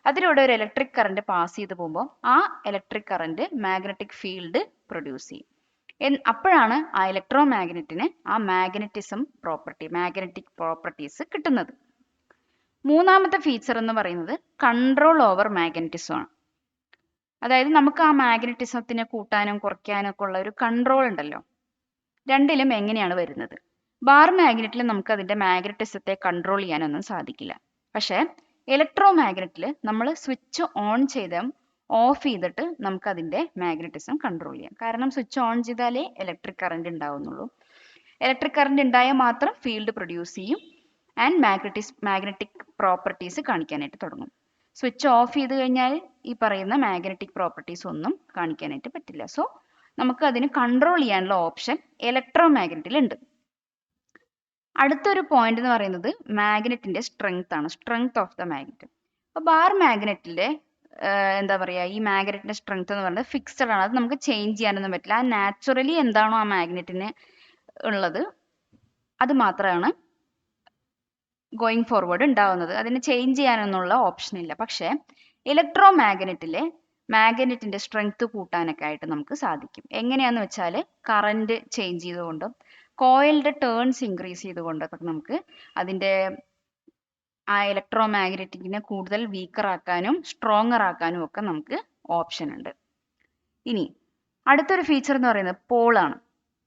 അതിലൂടെ ഒരു ഇലക്ട്രിക് കറന്റ് പാസ് ചെയ്ത് പോകുമ്പോൾ ആ electric current magnetic field produce ചെയ്യും. അപ്പോഴാണ് ആ ഇലക്ട്രോ മാഗ്നറ്റിന് ആ മാഗ്നറ്റിക് പ്രോപ്പർട്ടീസ് കിട്ടുന്നത്. മൂന്നാമത്തെ ഫീച്ചർ എന്ന് പറയുന്നത് കൺട്രോൾ ഓവർ മാഗ്നറ്റിസം ആണ്. അതായത് നമുക്ക് ആ മാഗ്നറ്റിസത്തിനെ കൂട്ടാനും കുറയ്ക്കാനും ഒക്കെ ഉള്ള ഒരു കൺട്രോൾ ഉണ്ടല്ലോ. രണ്ടിലും എങ്ങനെയാണ് വരുന്നത്? ബാർ മാഗ്നറ്റിൽ നമുക്ക് അതിന്റെ മാഗ്നറ്റിസത്തെ കൺട്രോൾ ചെയ്യാനൊന്നും സാധിക്കില്ല. പക്ഷേ ഇലക്ട്രോ മാഗ്നറ്റിൽ നമ്മൾ സ്വിച്ച് ഓൺ ചെയ്തും ഓഫ് ചെയ്തിട്ട് നമുക്ക് അതിന്റെ മാഗ്നറ്റിസം കൺട്രോൾ ചെയ്യാം. കാരണം സ്വിച്ച് ഓൺ ചെയ്താലേ ഇലക്ട്രിക് കറന്റ് ഉണ്ടാവുന്നുള്ളൂ. ഇലക്ട്രിക് കറന്റ് ഉണ്ടായാൽ മാത്രം ഫീൽഡ് പ്രൊഡ്യൂസ് ചെയ്യും ആൻഡ് മാഗ്നറ്റിക് പ്രോപ്പർട്ടീസ് കാണിക്കാനായിട്ട് തുടങ്ങും. സ്വിച്ച് ഓഫ് ചെയ്ത് കഴിഞ്ഞാൽ ഈ പറയുന്ന മാഗ്നറ്റിക് പ്രോപ്പർട്ടീസ് ഒന്നും കാണിക്കാനായിട്ട് പറ്റില്ല. സോ നമുക്ക് അതിന് കൺട്രോൾ ചെയ്യാനുള്ള ഓപ്ഷൻ ഇലക്ട്രോ മാഗ്നറ്റിൽ ഉണ്ട്. അടുത്തൊരു പോയിന്റ് എന്ന് പറയുന്നത് മാഗ്നറ്റിന്റെ സ്ട്രെങ്ത് ആണ്, സ്ട്രെങ്ത് ഓഫ് ദ മാഗ്നറ്റ്. അപ്പോൾ ബാർ മാഗ്നറ്റിന്റെ എന്താ പറയുക, ഈ മാഗ്നറ്റിന്റെ സ്ട്രെങ്ത് എന്ന് പറയുന്നത് ഫിക്സഡ് ആണ്. അത് നമുക്ക് ചേഞ്ച് ചെയ്യാനൊന്നും പറ്റില്ല. ആ നാച്ചുറലി എന്താണോ ആ മാഗ്നറ്റിന് ഉള്ളത് അത് മാത്രമാണ് ഗോയിങ് ഫോർവേഡ് ഉണ്ടാവുന്നത്. അതിന് ചേഞ്ച് ചെയ്യാനൊന്നുള്ള ഓപ്ഷൻ ഇല്ല. പക്ഷേ ഇലക്ട്രോ മാഗ്നറ്റിന്റെ സ്ട്രെങ്ത് കൂട്ടാനൊക്കെ ആയിട്ട് നമുക്ക് സാധിക്കും. എങ്ങനെയാന്ന് വെച്ചാൽ കറന്റ് ചേഞ്ച് ചെയ്തുകൊണ്ടും കോയിലിന്റെ ടേൺസ് ഇൻക്രീസ് ചെയ്തുകൊണ്ടൊക്കെ നമുക്ക് അതിന്റെ ആ ഇലക്ട്രോ മാഗ്നറ്റിക്കിനെ കൂടുതൽ വീക്കർ ആക്കാനും സ്ട്രോങ്ങർ ആക്കാനും ഒക്കെ നമുക്ക് ഓപ്ഷൻ ഉണ്ട്. ഇനി അടുത്തൊരു ഫീച്ചർ എന്ന് പറയുന്നത് പോളാണ്.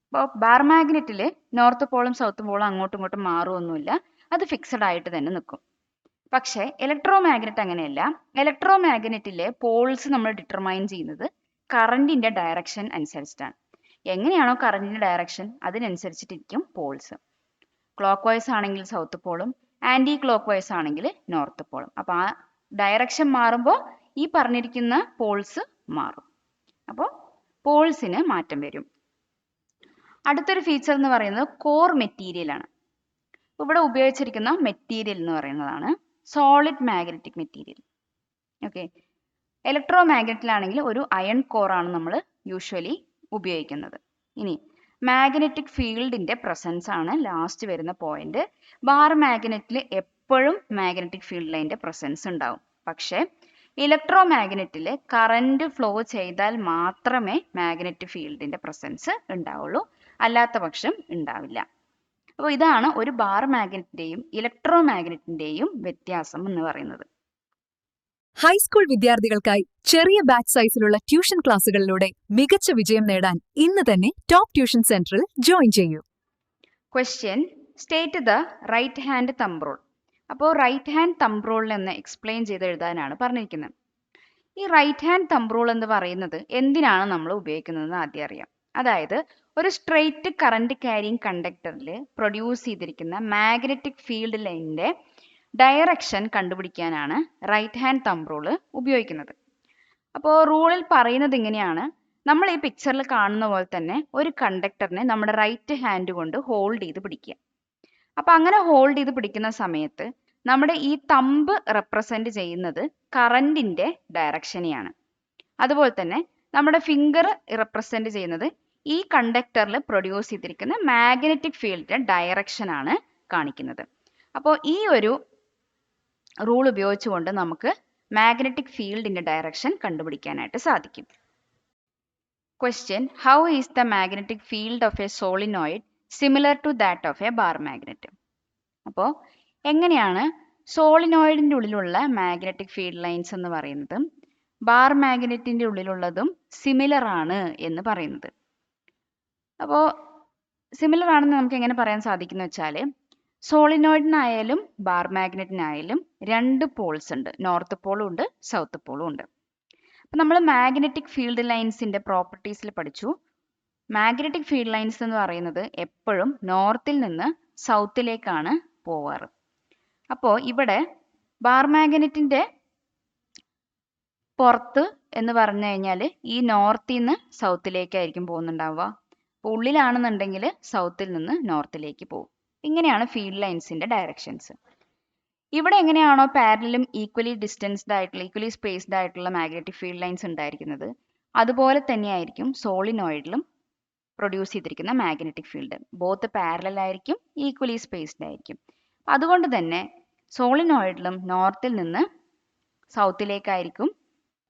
അപ്പോൾ ബാർ മാഗ്നറ്റിൽ നോർത്ത് പോളും സൗത്ത് പോളും അങ്ങോട്ടും ഇങ്ങോട്ടും മാറുമൊന്നുമില്ല, അത് ഫിക്സഡ് ആയിട്ട് തന്നെ നിൽക്കും. പക്ഷേ ഇലക്ട്രോ മാഗ്നറ്റ് അങ്ങനെയല്ല. ഇലക്ട്രോ മാഗ്നറ്റിലെ പോൾസ് നമ്മൾ ഡിറ്റർമൈൻ ചെയ്യുന്നത് കറന്റിന്റെ ഡയറക്ഷൻ അനുസരിച്ചിട്ടാണ്. എങ്ങനെയാണോ കറന്റിന്റെ ഡയറക്ഷൻ അതിനനുസരിച്ചിട്ടിരിക്കും പോൾസ്. ക്ലോക്ക് വൈസ് ആണെങ്കിൽ സൗത്ത് പോളും ആന്റി ക്ലോക്ക് വൈസ് ആണെങ്കിൽ നോർത്ത് പോളും. അപ്പോൾ ആ ഡയറക്ഷൻ മാറുമ്പോൾ ഈ പറഞ്ഞിരിക്കുന്ന പോൾസ് മാറും. അപ്പോൾ പോൾസിന് മാറ്റം വരും. അടുത്തൊരു ഫീച്ചർ എന്ന് പറയുന്നത് കോർ മെറ്റീരിയൽ ആണ്. ഇവിടെ ഉപയോഗിച്ചിരിക്കുന്ന മെറ്റീരിയൽ എന്ന് പറയുന്നതാണ് സോളിഡ് മാഗ്നറ്റിക് മെറ്റീരിയൽ. ഓക്കെ, ഇലക്ട്രോ മാഗ്നറ്റിലാണെങ്കിൽ ഒരു അയൺ കോർ ആണ് നമ്മൾ യൂഷ്വലി ഉപയോഗിക്കുന്നത്. ഇനി മാഗ്നറ്റിക് ഫീൽഡിന്റെ പ്രസൻസ് ആണ് ലാസ്റ്റ് വരുന്ന പോയിന്റ്. ബാർ മാഗ്നറ്റിൽ എപ്പോഴും മാഗ്നറ്റിക് ഫീൽഡ് ലൈനിന്റെ പ്രസൻസ് ഉണ്ടാവും. പക്ഷേ ഇലക്ട്രോ മാഗ്നറ്റിൽ കറന്റ് ഫ്ലോ ചെയ്താൽ മാത്രമേ മാഗ്നറ്റിക് ഫീൽഡിന്റെ പ്രസൻസ് ഉണ്ടാവുള്ളൂ, അല്ലാത്ത പക്ഷം ഉണ്ടാവില്ല. അപ്പോൾ ഇതാണ് ഒരു ബാർ മാഗ്നറ്റിന്റെയും ഇലക്ട്രോ മാഗ്നറ്റിന്റെയും വ്യത്യാസം എന്ന് പറയുന്നത്. ഹൈസ്കൂൾ വിദ്യാർത്ഥികൾക്കായി ചെറിയ ബാച്ച് സൈസിലുള്ള ട്യൂഷൻ ക്ലാസുകളിലൂടെ മികച്ച വിജയം നേടാൻ ഇന്ന് തന്നെ ടോപ്പ് ട്യൂഷൻ സെന്ററിൽ ജോയിൻ ചെയ്യൂ. Question: state the right hand thumb rule. അപ്പോൾ റൈറ്റ് ഹാൻഡ് തമ്പ് റൂളിൽ നിന്ന് എക്സ്പ്ലെയിൻ ചെയ്ത് എഴുതാനാണ് പറഞ്ഞിരിക്കുന്നത്. ഈ റൈറ്റ് ഹാൻഡ് തമ്പ് റൂൾ എന്ന് പറയുന്നത് എന്തിനാണ് നമ്മൾ ഉപയോഗിക്കുന്നതെന്ന് ആദ്യം അറിയാം. അതായത് ഒരു സ്ട്രെയിറ്റ് കറന്റ് ക്യാരിങ് കണ്ടക്ടറിൽ പ്രൊഡ്യൂസ് ചെയ്തിരിക്കുന്ന മാഗ്നറ്റിക് ഫീൽഡ് ലൈനിന്റെ ഡയറക്ഷൻ കണ്ടുപിടിക്കാനാണ് റൈറ്റ് ഹാൻഡ് തമ്പ് റൂൾ ഉപയോഗിക്കുന്നത്. അപ്പോൾ റൂളിൽ പറയുന്നത് ഇങ്ങനെയാണ്: നമ്മൾ ഈ പിക്ചറിൽ കാണുന്ന പോലെ തന്നെ ഒരു കണ്ടക്ടറിനെ നമ്മുടെ റൈറ്റ് ഹാൻഡ് കൊണ്ട് ഹോൾഡ് ചെയ്ത് പിടിക്കുക. അപ്പോൾ അങ്ങനെ ഹോൾഡ് ചെയ്ത് പിടിക്കുന്ന സമയത്ത് നമ്മുടെ ഈ തമ്പ് റെപ്രസെന്റ് ചെയ്യുന്നത് കറന്റിന്റെ ഡയറക്ഷനെയാണ്. അതുപോലെ തന്നെ നമ്മുടെ ഫിംഗർ റെപ്രസെന്റ് ചെയ്യുന്നത് ഈ കണ്ടക്ടറിൽ പ്രൊഡ്യൂസ് ചെയ്തിരിക്കുന്ന മാഗ്നറ്റിക് ഫീൽഡിന്റെ ഡയറക്ഷൻ ആണ് കാണിക്കുന്നത്. അപ്പോൾ ഈ ഒരു റൂൾ ഉപയോഗിച്ചുകൊണ്ട് നമുക്ക് മാഗ്നറ്റിക് ഫീൽഡിന്റെ ഡയറക്ഷൻ കണ്ടുപിടിക്കാനായിട്ട് സാധിക്കും. Question: how is the magnetic field of a solenoid similar to that of a bar magnet? അപ്പോൾ എങ്ങനെയാണ് സോളിനോയിഡിന്റെ ഉള്ളിലുള്ള മാഗ്നറ്റിക് ഫീൽഡ് ലൈൻസ് എന്ന് പറയുന്നതും ബാർ മാഗ്നറ്റിന്റെ ഉള്ളിലുള്ളതും സിമിലർ ആണ് എന്ന് പറയുന്നത്? അപ്പോൾ സിമിലർ ആണെന്ന് നമുക്ക് എങ്ങനെ പറയാൻ സാധിക്കുന്നു വെച്ചാൽ, സോളിനോയിഡിനായാലും ബാർ മാഗ്നറ്റിനായാലും രണ്ട് പോൾസ് ഉണ്ട്, നോർത്ത് പോളും ഉണ്ട് സൗത്ത് പോളും ഉണ്ട്. അപ്പം നമ്മൾ മാഗ്നറ്റിക് ഫീൽഡ് ലൈൻസിൻ്റെ പ്രോപ്പർട്ടീസിൽ പഠിച്ചു. മാഗ്നറ്റിക് ഫീൽഡ് ലൈൻസ് എന്ന് പറയുന്നത് എപ്പോഴും നോർത്തിൽ നിന്ന് സൗത്തിലേക്കാണ് പോവാറ്. അപ്പോൾ ഇവിടെ ബാർ മാഗ്നറ്റിൻ്റെ പുറത്ത് എന്ന് പറഞ്ഞു കഴിഞ്ഞാൽ ഈ നോർത്തിൽ നിന്ന് സൗത്തിലേക്കായിരിക്കും പോകുന്നുണ്ടാവുക. അപ്പോൾ ഉള്ളിലാണെന്നുണ്ടെങ്കിൽ സൗത്തിൽ നിന്ന് നോർത്തിലേക്ക് പോകും. ഇങ്ങനെയാണ് ഫീൽഡ് ലൈൻസിൻ്റെ ഡയറക്ഷൻസ്. ഇവിടെ എങ്ങനെയാണോ പാരലലും ഈക്വലി ഡിസ്റ്റൻസ്ഡ് ആയിട്ടുള്ള ഈക്വലി സ്പേസ്ഡ് ആയിട്ടുള്ള മാഗ്നറ്റിക് ഫീൽഡ് ലൈൻസ് ഉണ്ടായിരിക്കുന്നത്, അതുപോലെ തന്നെയായിരിക്കും സോളിനോയിഡിലും പ്രൊഡ്യൂസ് ചെയ്തിരിക്കുന്ന മാഗ്നറ്റിക് ഫീൽഡ്. ബോത്ത് പാരലൽ ആയിരിക്കും, ഈക്വലി സ്പേസ്ഡ് ആയിരിക്കും. അതുകൊണ്ട് തന്നെ സോളിനോയിഡിലും നോർത്തിൽ നിന്ന് സൗത്തിലേക്കായിരിക്കും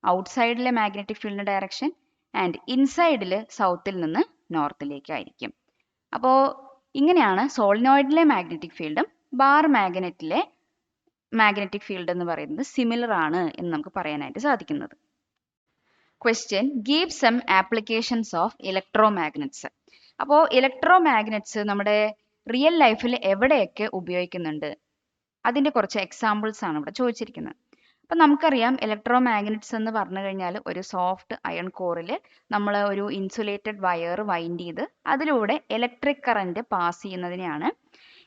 ഔട്ട്സൈഡിലെ മാഗ്നറ്റിക് ഫീൽഡിന്റെ ഡയറക്ഷൻ, ആൻഡ് ഇൻസൈഡിൽ സൗത്തിൽ നിന്ന് നോർത്തിലേക്കായിരിക്കും. അപ്പോൾ ഇങ്ങനെയാണ് സോളിനോയിഡിലെ മാഗ്നറ്റിക് ഫീൽഡും ബാർ മാഗ്നറ്റിലെ മാഗ്നറ്റിക് ഫീൽഡ് എന്ന് പറയുന്നത് സിമിലർ ആണ് എന്ന് നമുക്ക് പറയാനായിട്ട് സാധിക്കുന്നത്. Question, give some applications of electromagnets. അപ്പോൾ ഇലക്ട്രോമാഗ്നറ്റ്സ് നമ്മുടെ റിയൽ ലൈഫിൽ എവിടെയൊക്കെ ഉപയോഗിക്കുന്നുണ്ട്, അതിൻ്റെ കുറച്ച് എക്സാമ്പിൾസ് ആണ് ഇവിടെ ചോദിച്ചിരിക്കുന്നത്. അപ്പം നമുക്കറിയാം ഇലക്ട്രോമാഗ്നറ്റ്സ് എന്ന് പറഞ്ഞു കഴിഞ്ഞാൽ ഒരു സോഫ്റ്റ് അയൺ കോറിൽ നമ്മൾ ഒരു ഇൻസുലേറ്റഡ് വയർ വൈൻഡ് ചെയ്ത് അതിലൂടെ ഇലക്ട്രിക് കറന്റ് പാസ് ചെയ്യുന്നതിനെയാണ്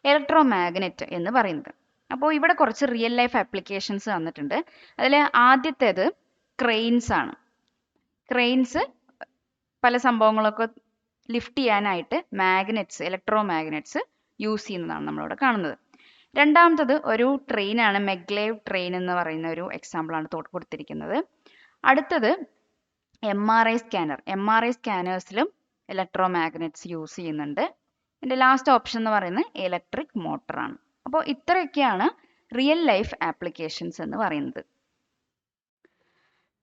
ഇലക്ട്രോമാഗ്നറ്റ് എന്ന് പറയുന്നത്. അപ്പോൾ ഇവിടെ കുറച്ച് റിയൽ ലൈഫ് ആപ്ലിക്കേഷൻസ് തന്നിട്ടുണ്ട്. അതിൽ ആദ്യത്തേത് ക്രെയിൻസ് ആണ്. ക്രെയിൻസ് പല സംഭവങ്ങളൊക്കെ ലിഫ്റ്റ് ചെയ്യാനായിട്ട് മാഗ്നറ്റ്സ്, ഇലക്ട്രോമാഗ്നറ്റ്സ് യൂസ് ചെയ്യുന്നതാണ് നമ്മളിവിടെ കാണുന്നത്. രണ്ടാമത്തത് ഒരു ട്രെയിനാണ്, മെഗ്ലേവ് ട്രെയിൻ എന്ന് പറയുന്ന ഒരു എക്സാമ്പിളാണ് കൊടുത്തിരിക്കുന്നത്. അടുത്തത് MRI സ്കാനർ. MRI സ്കാനേഴ്സിലും ഇലക്ട്രോമാഗ്നറ്റ്സ് യൂസ് ചെയ്യുന്നുണ്ട്. എൻ്റെ ലാസ്റ്റ് ഓപ്ഷൻ എന്ന് പറയുന്നത് ഇലക്ട്രിക് മോട്ടറാണ്. അപ്പോൾ ഇത്രയൊക്കെയാണ് റിയൽ ലൈഫ് ആപ്ലിക്കേഷൻസ് എന്ന് പറയുന്നത്.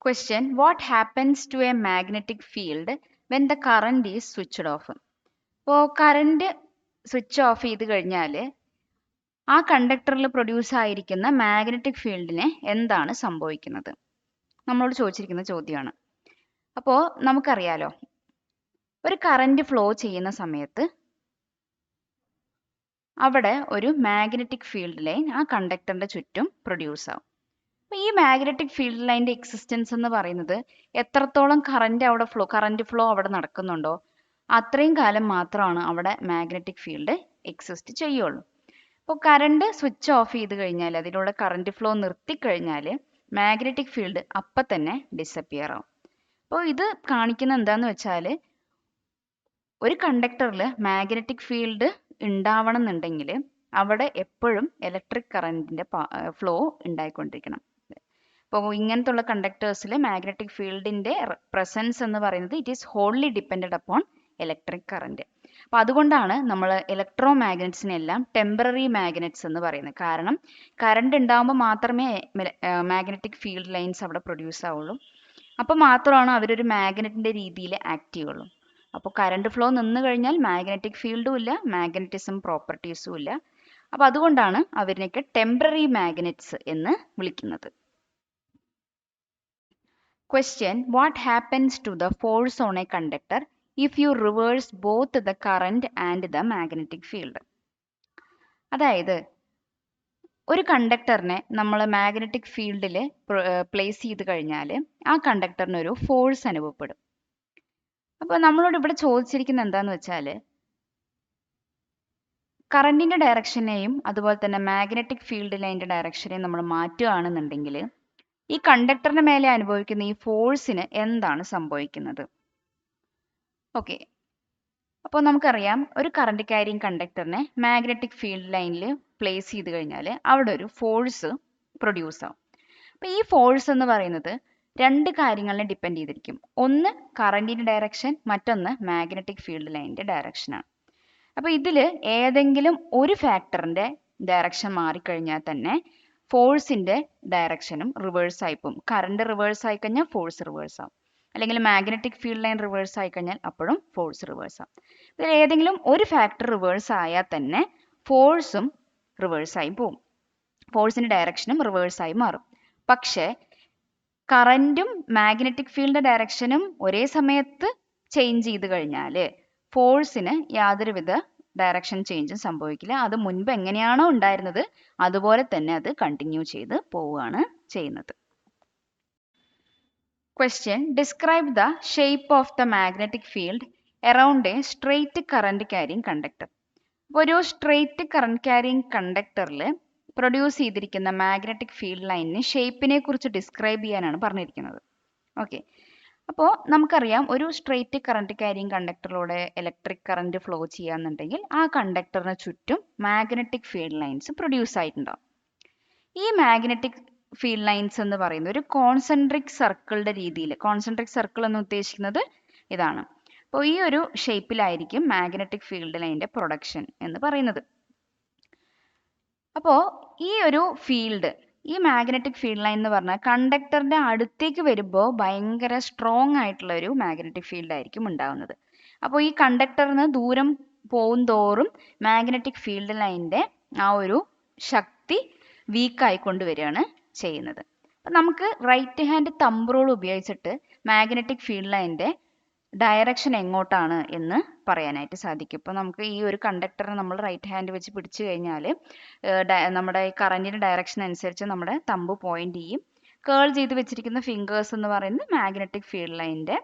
Question, what happens to a magnetic field when the current is switched off. അപ്പോൾ കറണ്ട് സ്വിച്ച് ഓഫ് ചെയ്ത് കഴിഞ്ഞാൽ ആ കണ്ടക്ടറിൽ പ്രൊഡ്യൂസ് ആയിരിക്കുന്ന മാഗ്നറ്റിക് ഫീൽഡിന് എന്താണ് സംഭവിക്കുന്നത്? നമ്മളോട് ചോദിച്ചിരിക്കുന്ന ചോദ്യമാണ്. അപ്പോൾ നമുക്കറിയാലോ, ഒരു കറന്റ് ഫ്ലോ ചെയ്യുന്ന സമയത്ത് അവിടെ ഒരു മാഗ്നറ്റിക് ഫീൽഡ് ലൈൻ ആ കണ്ടക്ടറിന്റെ ചുറ്റും പ്രൊഡ്യൂസ് ആവും. അപ്പോൾ ഈ മാഗ്നറ്റിക് ഫീൽഡ് ലൈൻ്റെ എക്സിസ്റ്റൻസ് എന്ന് പറയുന്നത് എത്രത്തോളം കറന്റ് ഫ്ലോ അവിടെ നടക്കുന്നുണ്ടോ അത്രയും കാലം മാത്രമാണ് അവിടെ മാഗ്നറ്റിക് ഫീൽഡ് എക്സിസ്റ്റ് ചെയ്യുള്ളൂ. അപ്പോൾ കറണ്ട് സ്വിച്ച് ഓഫ് ചെയ്ത് കഴിഞ്ഞാൽ, അതിലുള്ള കറന്റ് ഫ്ലോ നിർത്തിക്കഴിഞ്ഞാൽ മാഗ്നറ്റിക് ഫീൽഡ് അപ്പം തന്നെ ഡിസപ്പിയർ ആവും. അപ്പോൾ ഇത് കാണിക്കുന്ന എന്താന്ന് വെച്ചാൽ, ഒരു കണ്ടക്ടറിൽ മാഗ്നറ്റിക് ഫീൽഡ് ഉണ്ടാവണം എന്നുണ്ടെങ്കിൽ അവിടെ എപ്പോഴും ഇലക്ട്രിക് കറന്റിന്റെ ഫ്ലോ ഉണ്ടായിക്കൊണ്ടിരിക്കണം. അപ്പോൾ ഇങ്ങനത്തുള്ള കണ്ടക്ടേഴ്സിൽ മാഗ്നറ്റിക് ഫീൽഡിന്റെ പ്രസൻസ് എന്ന് പറയുന്നത് it is wholly depended upon electric current. അപ്പോൾ അതുകൊണ്ടാണ് നമ്മൾ ഇലക്ട്രോ മാഗ്നറ്റ്സിനെല്ലാം ടെമ്പററി മാഗ്നറ്റ്സ് എന്ന് പറയുന്നത്. കാരണം കറണ്ട് ഉണ്ടാകുമ്പോൾ മാത്രമേ മാഗ്നറ്റിക് ഫീൽഡ് ലൈൻസ് അവിടെ പ്രൊഡ്യൂസ് ആവുള്ളൂ. അപ്പോൾ മാത്രമാണ് അവരൊരു മാഗ്നറ്റിന്റെ രീതിയിൽ ആക്ട് ചെയ്യുള്ളൂ. അപ്പോൾ കറണ്ട് ഫ്ലോ നിന്ന് കഴിഞ്ഞാൽ മാഗ്നറ്റിക് ഫീൽഡും ഇല്ല, മാഗ്നറ്റിസം പ്രോപ്പർട്ടീസും ഇല്ല. അപ്പോൾ അതുകൊണ്ടാണ് അവരിനൊക്കെ ടെമ്പററി മാഗ്നറ്റ്സ് എന്ന് വിളിക്കുന്നത്. Question, what happens to the force on a conductor if you reverse both the current and the magnetic field? അതായത് ഒരു കണ്ടക്ടറിനെ നമ്മൾ മാഗ്നറ്റിക് ഫീൽഡിൽ പ്ലേസ് ചെയ്ത് കഴിഞ്ഞാൽ ആ കണ്ടക്ടറിന് ഒരു ഫോഴ്സ് അനുഭവപ്പെടും. അപ്പോൾ നമ്മളോട് ഇവിടെ ചോദിച്ചിരിക്കുന്നത് എന്താന്ന് വെച്ചാൽ, കറണ്ടിന്റെ ഡയറക്ഷനെയും അതുപോലെ തന്നെ മാഗ്നറ്റിക് ഫീൽഡ് ലൈനിന്റെ ഡയറക്ഷനെയും നമ്മൾ മാറ്റുകയാണെന്നുണ്ടെങ്കിൽ ഈ കണ്ടക്ടറിന് മേലെ അനുഭവിക്കുന്ന ഈ ഫോഴ്സിന് എന്താണ് സംഭവിക്കുന്നത്? ഓക്കെ, അപ്പോൾ നമുക്കറിയാം ഒരു കറണ്ട് ക്യാരിങ് കണ്ടക്ടറിനെ മാഗ്നറ്റിക് ഫീൽഡ് ലൈനിൽ പ്ലേസ് ചെയ്ത് കഴിഞ്ഞാൽ അവിടെ ഒരു ഫോഴ്സ് പ്രൊഡ്യൂസ് ആവും. അപ്പോൾ ഈ ഫോഴ്സ് എന്ന് പറയുന്നത് രണ്ട് കാര്യങ്ങളെ ഡിപ്പെൻഡ് ചെയ്തിരിക്കും. ഒന്ന് കറണ്ടിന്റെ ഡയറക്ഷൻ, മറ്റൊന്ന് മാഗ്നറ്റിക് ഫീൽഡ് ലൈനിന്റെ ഡയറക്ഷനാണ്. അപ്പോൾ ഇതിൽ ഏതെങ്കിലും ഒരു ഫാക്ടറിന്റെ ഡയറക്ഷൻ മാറിക്കഴിഞ്ഞാൽ തന്നെ ഫോഴ്സിന്റെ ഡയറക്ഷനും റിവേഴ്സ് ആയി പോകും. കറണ്ട് റിവേഴ്സ് ആയി കഴിഞ്ഞാൽ ഫോഴ്സ് റിവേഴ്സ് ആവും, അല്ലെങ്കിൽ മാഗ്നറ്റിക് ഫീൽഡ് ലൈൻ റിവേഴ്സ് ആയി കഴിഞ്ഞാൽ അപ്പോഴും ഫോഴ്സ് റിവേഴ്സ് ആവും. ഇതിൽ ഏതെങ്കിലും ഒരു ഫാക്ടർ റിവേഴ്സ് ആയാൽ തന്നെ ഫോഴ്സും റിവേഴ്സ് ആയി പോകും, ഫോഴ്സിന്റെ ഡയറക്ഷനും റിവേഴ്സ് ആയി മാറും. പക്ഷേ കറന്റും മാഗ്നറ്റിക് ഫീൽഡിന്റെ ഡയറക്ഷനും ഒരേ സമയത്ത് ചേഞ്ച് ചെയ്ത് കഴിഞ്ഞാൽ ഫോഴ്സിന് യാതൊരുവിധ ഡയറക്ഷൻ ചേഞ്ചും സംഭവിക്കില്ല. അത് മുൻപ് എങ്ങനെയാണോ ഉണ്ടായിരുന്നത് അതുപോലെ തന്നെ അത് കണ്ടിന്യൂ ചെയ്ത് പോവുകയാണ് ചെയ്യുന്നത്. Question. Describe the shape of the magnetic field around a straight current carrying conductor. അപ്പോൾ ഒരു സ്ട്രെയിറ്റ് കറണ്ട് ക്യാരിങ് കണ്ടക്ടറിൽ പ്രൊഡ്യൂസ് ചെയ്തിരിക്കുന്ന മാഗ്നറ്റിക് ഫീൽഡ് ലൈനിന് ഷേപ്പിനെ കുറിച്ച് ഡിസ്ക്രൈബ് ചെയ്യാനാണ് പറഞ്ഞിരിക്കുന്നത്. ഓക്കെ, അപ്പോൾ നമുക്കറിയാം ഒരു സ്ട്രെയിറ്റ് കറണ്ട് ക്യാരിങ് കണ്ടക്ടറിലൂടെ ഇലക്ട്രിക് കറണ്ട് ഫ്ലോ ചെയ്യാന്നുണ്ടെങ്കിൽ ആ കണ്ടക്ടറിന് ചുറ്റും മാഗ്നറ്റിക് ഫീൽഡ് ലൈൻസ് പ്രൊഡ്യൂസ് ആയിട്ടുണ്ടാവും. ഈ മാഗ്നറ്റിക് ഫീൽഡ് ലൈൻസ് എന്ന് പറയുന്നത് ഒരു കോൺസെൻട്രിക് സർക്കിളിന്റെ രീതിയിൽ, കോൺസെൻട്രിക് സർക്കിൾ എന്ന് ഉദ്ദേശിക്കുന്നത് ഇതാണ്. അപ്പോൾ ഈ ഒരു ഷേപ്പിലായിരിക്കും മാഗ്നറ്റിക് ഫീൽഡ് ലൈനിന്റെ പ്രൊഡക്ഷൻ എന്ന് പറയുന്നത്. അപ്പോൾ ഈ ഒരു ഫീൽഡ്, ഈ മാഗ്നറ്റിക് ഫീൽഡ് ലൈൻ എന്ന് പറഞ്ഞാൽ കണ്ടക്ടറിന്റെ അടുത്തേക്ക് വരുമ്പോൾ ഭയങ്കര സ്ട്രോങ് ആയിട്ടുള്ള ഒരു മാഗ്നറ്റിക് ഫീൽഡ് ആയിരിക്കും ഉണ്ടാവുന്നത്. അപ്പോൾ ഈ കണ്ടക്ടറിന് ദൂരം പോകും തോറും മാഗ്നറ്റിക് ഫീൽഡ് ലൈനിന്റെ ആ ഒരു ശക്തി വീക്ക് ആയിക്കൊണ്ട് വരികയാണ് ചെയ്യുന്നത്. അപ്പം നമുക്ക് റൈറ്റ് ഹാൻഡ് തമ്പ് റൂൾ ഉപയോഗിച്ചിട്ട് മാഗ്നറ്റിക് ഫീൽഡ് ലൈനിന്റെ ഡയറക്ഷൻ എങ്ങോട്ടാണ് എന്ന് പറയാനായിട്ട് സാധിക്കും. ഇപ്പോൾ നമുക്ക് ഈ ഒരു കണ്ടക്ടറിനെ നമ്മൾ റൈറ്റ് ഹാൻഡ് വെച്ച് പിടിച്ചു കഴിഞ്ഞാൽ നമ്മുടെ കറന്റിന്റെ ഡയറക്ഷൻ അനുസരിച്ച് നമ്മുടെ തമ്പ് പോയിന്റ് ചെയ്യും. കേൾ ചെയ്ത് വെച്ചിരിക്കുന്ന ഫിംഗേഴ്സ് എന്ന് പറയുന്നത് മാഗ്നറ്റിക് ഫീൽഡ് ലൈനിന്റെ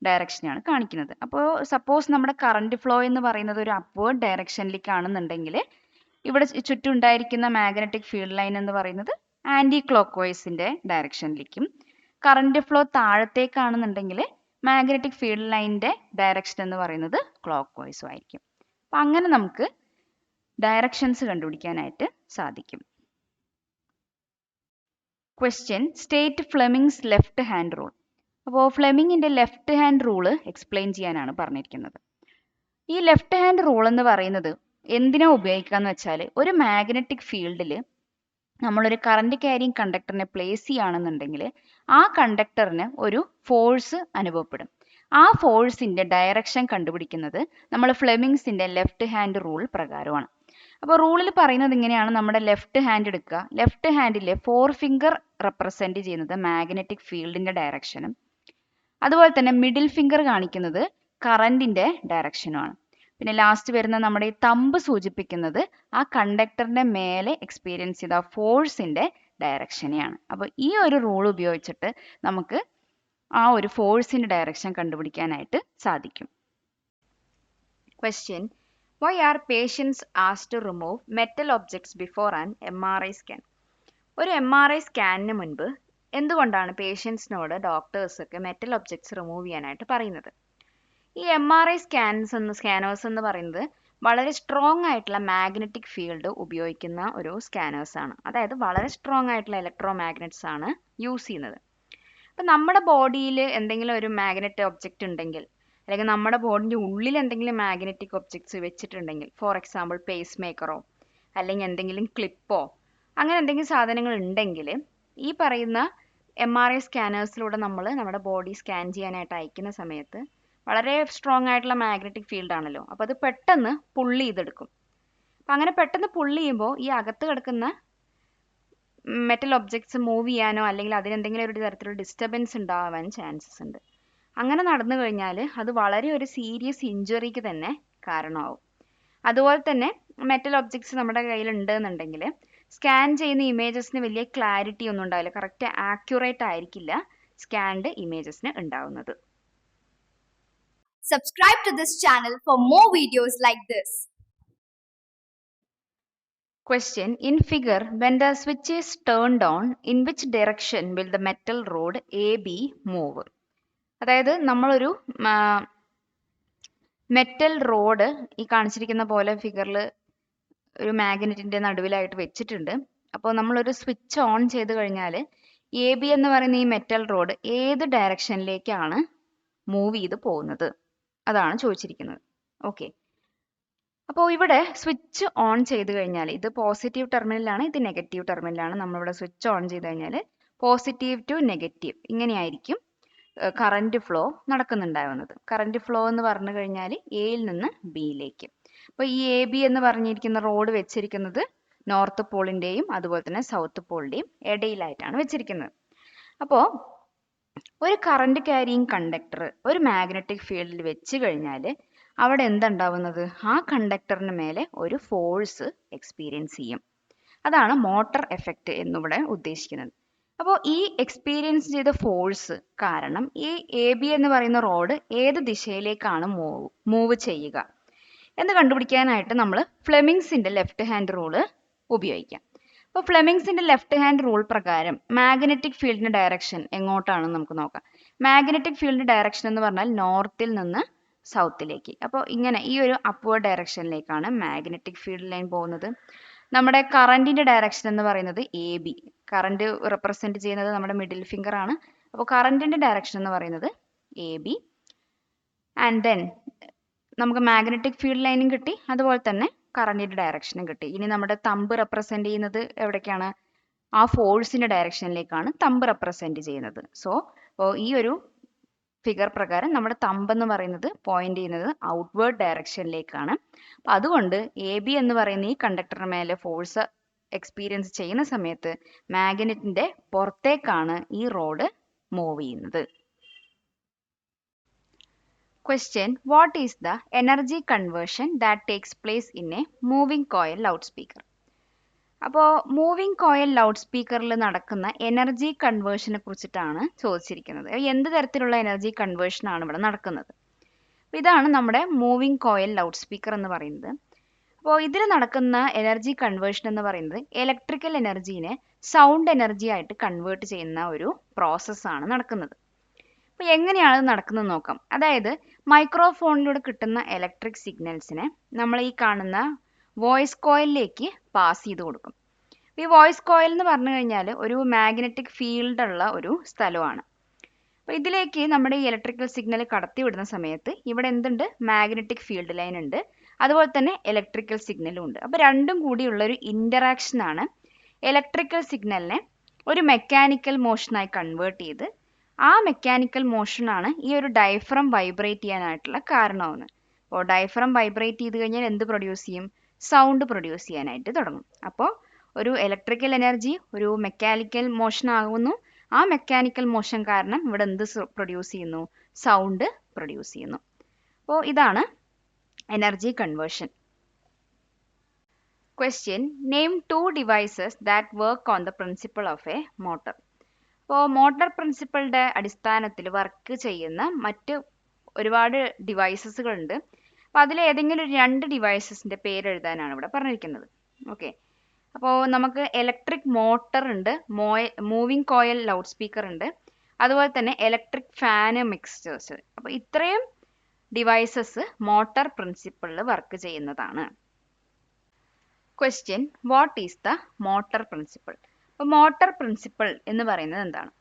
ഡയറക്ഷനാണ് കാണിക്കുന്നത്. അപ്പോൾ സപ്പോസ് നമ്മുടെ കറന്റ് ഫ്ലോ എന്ന് പറയുന്നത് ഒരു അപ്വേർഡ് ഡയറക്ഷനിലേക്കാണെന്നുണ്ടെങ്കിൽ ഇവിടെ ചുറ്റും ഉണ്ടായിരിക്കുന്ന മാഗ്നറ്റിക് ഫീൽഡ് ലൈൻ എന്ന് പറയുന്നത് ആന്റി ക്ലോക്ക് വൈസിന്റെ ഡയറക്ഷനിലേക്കും, കറന്റ് ഫ്ലോ താഴത്തേക്കാണെന്നുണ്ടെങ്കിൽ മാഗ്നറ്റിക് ഫീൽഡ് ലൈനിന്റെ ഡയറക്ഷൻ എന്ന് പറയുന്നത് ക്ലോക്ക് വൈസും ആയിരിക്കും. അപ്പം അങ്ങനെ നമുക്ക് ഡയറക്ഷൻസ് കണ്ടുപിടിക്കാനായിട്ട് സാധിക്കും. Question. State Fleming's left hand rule. അപ്പോൾ ഫ്ലെമിങ്ങിന്റെ ലെഫ്റ്റ് ഹാൻഡ് റൂള് എക്സ്പ്ലെയിൻ ചെയ്യാനാണ് പറഞ്ഞിരിക്കുന്നത്. ഈ ലെഫ്റ്റ് ഹാൻഡ് റൂൾ എന്ന് പറയുന്നത് എന്തിനാ ഉപയോഗിക്കാന്ന് വെച്ചാൽ, ഒരു മാഗ്നറ്റിക് ഫീൽഡിൽ നമ്മളൊരു കറന്റ് ക്യാരിങ് കണ്ടക്ടറിനെ പ്ലേസ് ചെയ്യുകയാണെന്നുണ്ടെങ്കിൽ ആ കണ്ടക്ടറിന് ഒരു ഫോഴ്സ് അനുഭവപ്പെടും. ആ ഫോഴ്സിന്റെ ഡയറക്ഷൻ കണ്ടുപിടിക്കുന്നത് നമ്മൾ ഫ്ലെമിങ്സിന്റെ ലെഫ്റ്റ് ഹാൻഡ് റൂൾ പ്രകാരമാണ്. അപ്പോൾ റൂളിൽ പറയുന്നത് ഇങ്ങനെയാണ്: നമ്മുടെ ലെഫ്റ്റ് ഹാൻഡ് എടുക്കുക, ലെഫ്റ്റ് ഹാൻഡിലെ 4 ഫിംഗർ റെപ്രസെന്റ് ചെയ്യുന്നത് മാഗ്നറ്റിക് ഫീൽഡിന്റെ ഡയറക്ഷനും, അതുപോലെ തന്നെ മിഡിൽ ഫിംഗർ കാണിക്കുന്നത് കറന്റിന്റെ ഡയറക്ഷനുമാണ്. പിന്നെ ലാസ്റ്റ് വരുന്ന നമ്മുടെ ഈ തമ്പ് സൂചിപ്പിക്കുന്നത് ആ കണ്ടക്ടറിന്റെ മേലെ എക്സ്പീരിയൻസ് ചെയ്ത ഫോഴ്സിന്റെ ഡയറക്ഷനെയാണ്. അപ്പോൾ ഈ ഒരു റൂൾ ഉപയോഗിച്ചിട്ട് നമുക്ക് ആ ഒരു ഫോഴ്സിന്റെ ഡയറക്ഷൻ കണ്ടുപിടിക്കാനായിട്ട് സാധിക്കും. Question. Why are patients asked to remove metal objects before an MRI scan? ഒരു MRI സ്കാനിന് മുൻപ് എന്തുകൊണ്ടാണ് പേഷ്യൻസിനോട് ഡോക്ടേഴ്സ് ഒക്കെ മെറ്റൽ ഒബ്ജക്ട്സ് റിമൂവ് ചെയ്യാനായിട്ട് പറയുന്നത്? ഈ MRI സ്കാനേഴ്സ് എന്ന് പറയുന്നത് വളരെ സ്ട്രോങ് ആയിട്ടുള്ള മാഗ്നറ്റിക് ഫീൽഡ് ഉപയോഗിക്കുന്ന ഒരു സ്കാനേഴ്സ് ആണ്. അതായത് വളരെ സ്ട്രോങ് ആയിട്ടുള്ള ഇലക്ട്രോ മാഗ്നറ്റ്സ് ആണ് യൂസ് ചെയ്യുന്നത്. അപ്പം നമ്മുടെ ബോഡിയിൽ എന്തെങ്കിലും ഒരു മാഗ്നറ്റ് ഒബ്ജക്റ്റ് ഉണ്ടെങ്കിൽ, അല്ലെങ്കിൽ നമ്മുടെ ബോഡിൻ്റെ ഉള്ളിൽ എന്തെങ്കിലും മാഗ്നറ്റിക് ഒബ്ജക്ട്സ് വെച്ചിട്ടുണ്ടെങ്കിൽ, ഫോർ എക്സാമ്പിൾ പേസ് മേക്കറോ അല്ലെങ്കിൽ എന്തെങ്കിലും ക്ലിപ്പോ അങ്ങനെ എന്തെങ്കിലും സാധനങ്ങൾ ഉണ്ടെങ്കിൽ, ഈ പറയുന്ന MRI സ്കാനേഴ്സിലൂടെ നമ്മൾ നമ്മുടെ ബോഡി സ്കാൻ ചെയ്യാനായിട്ട് അയക്കുന്ന സമയത്ത് വളരെ സ്ട്രോങ് ആയിട്ടുള്ള മാഗ്നറ്റിക് ഫീൽഡ് ആണല്ലോ, അപ്പോൾ അത് പെട്ടെന്ന് പുള്ളി ചെയ്തെടുക്കും. അപ്പം അങ്ങനെ പെട്ടെന്ന് പുള്ളി ചെയ്യുമ്പോൾ ഈ അകത്ത് കിടക്കുന്ന മെറ്റൽ ഒബ്ജക്ട്സ് മൂവ് ചെയ്യാനോ അല്ലെങ്കിൽ അതിനെന്തെങ്കിലും ഒരു തരത്തിലുള്ള ഡിസ്റ്റർബൻസ് ഉണ്ടാവാൻ ചാൻസസ് ഉണ്ട്. അങ്ങനെ നടന്നു കഴിഞ്ഞാൽ അത് വളരെ ഒരു സീരിയസ് ഇഞ്ചുറിക്ക് തന്നെ കാരണമാവും. അതുപോലെ തന്നെ മെറ്റൽ ഒബ്ജക്ട്സ് നമ്മുടെ കയ്യിൽ ഉണ്ടെന്നുണ്ടെങ്കിൽ സ്കാൻ ചെയ്യുന്ന ഇമേജസിന് വലിയ ക്ലാരിറ്റി ഒന്നും ഉണ്ടാവില്ല, കറക്റ്റ് ആക്യുറേറ്റ് ആയിരിക്കില്ല സ്കാൻഡ് ഇമേജസിന് ഉണ്ടാവുന്നത്. Subscribe to this channel for more videos like this. Question. In figure, when the switch is turned on, in which direction will the metal rod AB move? അതായത് നമ്മളൊരു metal road ഈ കാണിച്ചിരിക്കുന്ന പോലെ ഫിഗറിൽ ഒരു മാഗ്നറ്റിന്റെ നടുവിലായിട്ട് വെച്ചിട്ടുണ്ട്. അപ്പോൾ നമ്മളൊരു സ്വിച്ച് ഓൺ ചെയ്ത് കഴിഞ്ഞാൽ AB എന്ന് പറയുന്ന ഈ മെറ്റൽ റോഡ് ഏത് ഡയറക്ഷനിലേക്കാണ് മൂവ് ചെയ്ത് പോകുന്നത്, അതാണ് ചോദിച്ചിരിക്കുന്നത്. ഓക്കെ, അപ്പോൾ ഇവിടെ സ്വിച്ച് ഓൺ ചെയ്ത് കഴിഞ്ഞാൽ ഇത് പോസിറ്റീവ് ടെർമിനലാണ്, ഇത് നെഗറ്റീവ് ടെർമിനലാണ്. നമ്മളിവിടെ സ്വിച്ച് ഓൺ ചെയ്ത് കഴിഞ്ഞാൽ പോസിറ്റീവ് ടു നെഗറ്റീവ് ഇങ്ങനെയായിരിക്കും കറന്റ് ഫ്ലോ നടക്കുന്നുണ്ടാവുന്നത്. കറന്റ് ഫ്ലോ എന്ന് പറഞ്ഞു കഴിഞ്ഞാൽ എയിൽ നിന്ന് ബിയിലേക്ക്. അപ്പോൾ ഈ AB എന്ന് പറഞ്ഞിരിക്കുന്ന റോഡ് വെച്ചിരിക്കുന്നത് നോർത്ത് പോളിന്റെയും അതുപോലെ തന്നെ സൗത്ത് പോളിന്റെയും ഇടയിലായിട്ടാണ് വെച്ചിരിക്കുന്നത്. അപ്പോൾ ഒരു കറന്റ് ക്യാരിയിങ് കണ്ടക്ടർ ഒരു മാഗ്നറ്റിക് ഫീൽഡിൽ വെച്ച് കഴിഞ്ഞാൽ അവിടെ എന്തുണ്ടാവുന്നത്, ആ കണ്ടക്ടറിന് മേലെ ഒരു ഫോഴ്സ് എക്സ്പീരിയൻസ് ചെയ്യും. അതാണ് മോട്ടർ എഫക്റ്റ് എന്നിവിടെ ഉദ്ദേശിക്കുന്നത്. അപ്പോൾ ഈ എക്സ്പീരിയൻസ് ചെയ്ത ഫോഴ്സ് കാരണം ഈ എ ബി എന്ന് പറയുന്ന റോഡ് ഏത് ദിശയിലേക്കാണ് മൂവ് ചെയ്യുക എന്ന് കണ്ടുപിടിക്കാനായിട്ട് നമ്മൾ ഫ്ലെമിങ്സിന്റെ ലെഫ്റ്റ് ഹാൻഡ് റൂള് ഉപയോഗിക്കാം. അപ്പോൾ ഫ്ലെമിങ്സിന്റെ ലെഫ്റ്റ് ഹാൻഡ് റൂൾ പ്രകാരം മാഗ്നറ്റിക് ഫീൽഡിന്റെ ഡയറക്ഷൻ എങ്ങോട്ടാണെന്ന് നമുക്ക് നോക്കാം. മാഗ്നറ്റിക് ഫീൽഡിന്റെ ഡയറക്ഷൻ എന്ന് പറഞ്ഞാൽ നോർത്തിൽ നിന്ന് സൗത്തിലേക്ക്. അപ്പോൾ ഇങ്ങനെ ഈ ഒരു അപ്വേർഡ് ഡയറക്ഷനിലേക്കാണ് മാഗ്നറ്റിക് ഫീൽഡ് ലൈൻ പോകുന്നത്. നമ്മുടെ കറന്റിന്റെ ഡയറക്ഷൻ എന്ന് പറയുന്നത് എ ബി. കറന്റ് റെപ്രസെന്റ് ചെയ്യുന്നത് നമ്മുടെ മിഡിൽ ഫിംഗർ ആണ്. അപ്പോൾ കറന്റിന്റെ ഡയറക്ഷൻ എന്ന് പറയുന്നത് എ ബി. ആൻഡ് ദെൻ നമുക്ക് മാഗ്നറ്റിക് ഫീൽഡ് ലൈനും കിട്ടി, അതുപോലെ തന്നെ കറന്റിന്റെ ഡയറക്ഷനും കിട്ടി. ഇനി നമ്മുടെ തമ്പ് റെപ്രസെന്റ് ചെയ്യുന്നത് എവിടേക്കാണ്? ആ ഫോഴ്സിന്റെ ഡയറക്ഷനിലേക്കാണ് തമ്പ് റെപ്രസെന്റ് ചെയ്യുന്നത്. സോ ഈ ഒരു ഫിഗർ പ്രകാരം നമ്മുടെ തമ്പ് എന്ന് പറയുന്നത് പോയിന്റ് ചെയ്യുന്നത് ഔട്ട്വേർഡ് ഡയറക്ഷനിലേക്കാണ്. അപ്പൊ അതുകൊണ്ട് എ ബി എന്ന് പറയുന്ന ഈ കണ്ടക്ടറിന് മേലെ ഫോഴ്സ് എക്സ്പീരിയൻസ് ചെയ്യുന്ന സമയത്ത് മാഗ്നറ്റിന്റെ പുറത്തേക്കാണ് ഈ റോഡ് മൂവ് ചെയ്യുന്നത്. Question: What is the energy conversion that takes place in a moving coil loudspeaker? അപ്പോൾ മൂവിംഗ് കോയിൽ ലൗഡ് സ്പീക്കറിൽ നടക്കുന്ന എനർജി കൺവേർഷനെ കുറിച്ചിട്ടാണ് ചോദിച്ചിരിക്കുന്നത്. എന്ത് തരത്തിലുള്ള എനർജി കൺവേർഷൻ ആണ് ഇവിടെ നടക്കുന്നത്? അപ്പോൾ ഇതാണ് നമ്മുടെ മൂവിംഗ് കോയിൽ ലൗഡ് സ്പീക്കർ എന്ന് പറയുന്നത്. അപ്പോൾ ഇതിൽ നടക്കുന്ന എനർജി കൺവേർഷൻ എന്ന് പറയുന്നത് ഇലക്ട്രിക്കൽ എനർജീനെ സൗണ്ട് എനർജി ആയിട്ട് കൺവേർട്ട് ചെയ്യുന്ന ഒരു പ്രോസസ്സാണ് നടക്കുന്നത്. അപ്പോൾ എങ്ങനെയാണ് ഇത് നടക്കുന്നത് നോക്കാം. അതായത് മൈക്രോഫോണിലൂടെ കിട്ടുന്ന ഇലക്ട്രിക് സിഗ്നൽസിനെ നമ്മൾ ഈ കാണുന്ന വോയിസ് കോയിലിലേക്ക് പാസ് ചെയ്ത് കൊടുക്കും. ഈ വോയിസ് കോയിൽ എന്ന് പറഞ്ഞു കഴിഞ്ഞാൽ ഒരു മാഗ്നറ്റിക് ഫീൽഡ് ഉള്ള ഒരു സ്ഥലമാണ്. അപ്പോൾ ഇതിലേക്ക് നമ്മുടെ ഈ ഇലക്ട്രിക്കൽ സിഗ്നൽ കടത്തി വിടുന്ന സമയത്ത് ഇവിടെ എന്തുണ്ട്? മാഗ്നറ്റിക് ഫീൽഡ് ലൈൻ ഉണ്ട്, അതുപോലെ തന്നെ ഇലക്ട്രിക്കൽ സിഗ്നലും ഉണ്ട്. അപ്പോൾ രണ്ടും കൂടിയുള്ള ഒരു ഇന്ററാക്ഷൻ ആണ് ഇലക്ട്രിക്കൽ സിഗ്നലിനെ ഒരു മെക്കാനിക്കൽ മോഷനായി കൺവേർട്ട് ചെയ്ത് ആ മെക്കാനിക്കൽ മോഷനാണ് ഈ ഒരു ഡയഫ്രം വൈബ്രേറ്റ് ചെയ്യാനായിട്ടുള്ള കാരണമാവുന്നത്. അപ്പോൾ ഡയഫ്രം വൈബ്രേറ്റ് ചെയ്ത് കഴിഞ്ഞാൽ എന്ത് പ്രൊഡ്യൂസ് ചെയ്യും? സൗണ്ട് പ്രൊഡ്യൂസ് ചെയ്യാനായിട്ട് തുടങ്ങും. അപ്പോൾ ഒരു ഇലക്ട്രിക്കൽ എനർജി ഒരു മെക്കാനിക്കൽ മോഷൻ ആകുന്നു. ആ മെക്കാനിക്കൽ മോഷൻ കാരണം ഇവിടെ എന്ത് പ്രൊഡ്യൂസ് ചെയ്യുന്നു? സൗണ്ട് പ്രൊഡ്യൂസ് ചെയ്യുന്നു. അപ്പോൾ ഇതാണ് energy conversion. Question: Name 2 devices that work on the principle of a motor. അപ്പോൾ മോട്ടോർ പ്രിൻസിപ്പിളിന്റെ അടിസ്ഥാനത്തിൽ വർക്ക് ചെയ്യുന്ന മറ്റ് ഒരുപാട് ഡിവൈസസുകളുണ്ട്. അപ്പോൾ അതിൽ ഏതെങ്കിലും ഒരു 2 ഡിവൈസസിന്റെ പേര് എഴുതാനാണ് ഇവിടെ പറഞ്ഞിരിക്കുന്നത്. ഓക്കെ, അപ്പോൾ നമുക്ക് ഇലക്ട്രിക് മോട്ടർ ഉണ്ട്, മൂവിംഗ് കോയിൽ ലൗഡ് സ്പീക്കർ ഉണ്ട്, അതുപോലെ തന്നെ ഇലക്ട്രിക് ഫാന് മിക്സ്ചേഴ്സ്. അപ്പോൾ ഇത്രയും ഡിവൈസസ് മോട്ടോർ പ്രിൻസിപ്പിളിൽ വർക്ക് ചെയ്യുന്നതാണ്. Question: What is the motor principle? അപ്പോൾ മോട്ടോർ പ്രിൻസിപ്പിൾ എന്ന് പറയുന്നത് എന്താണ്?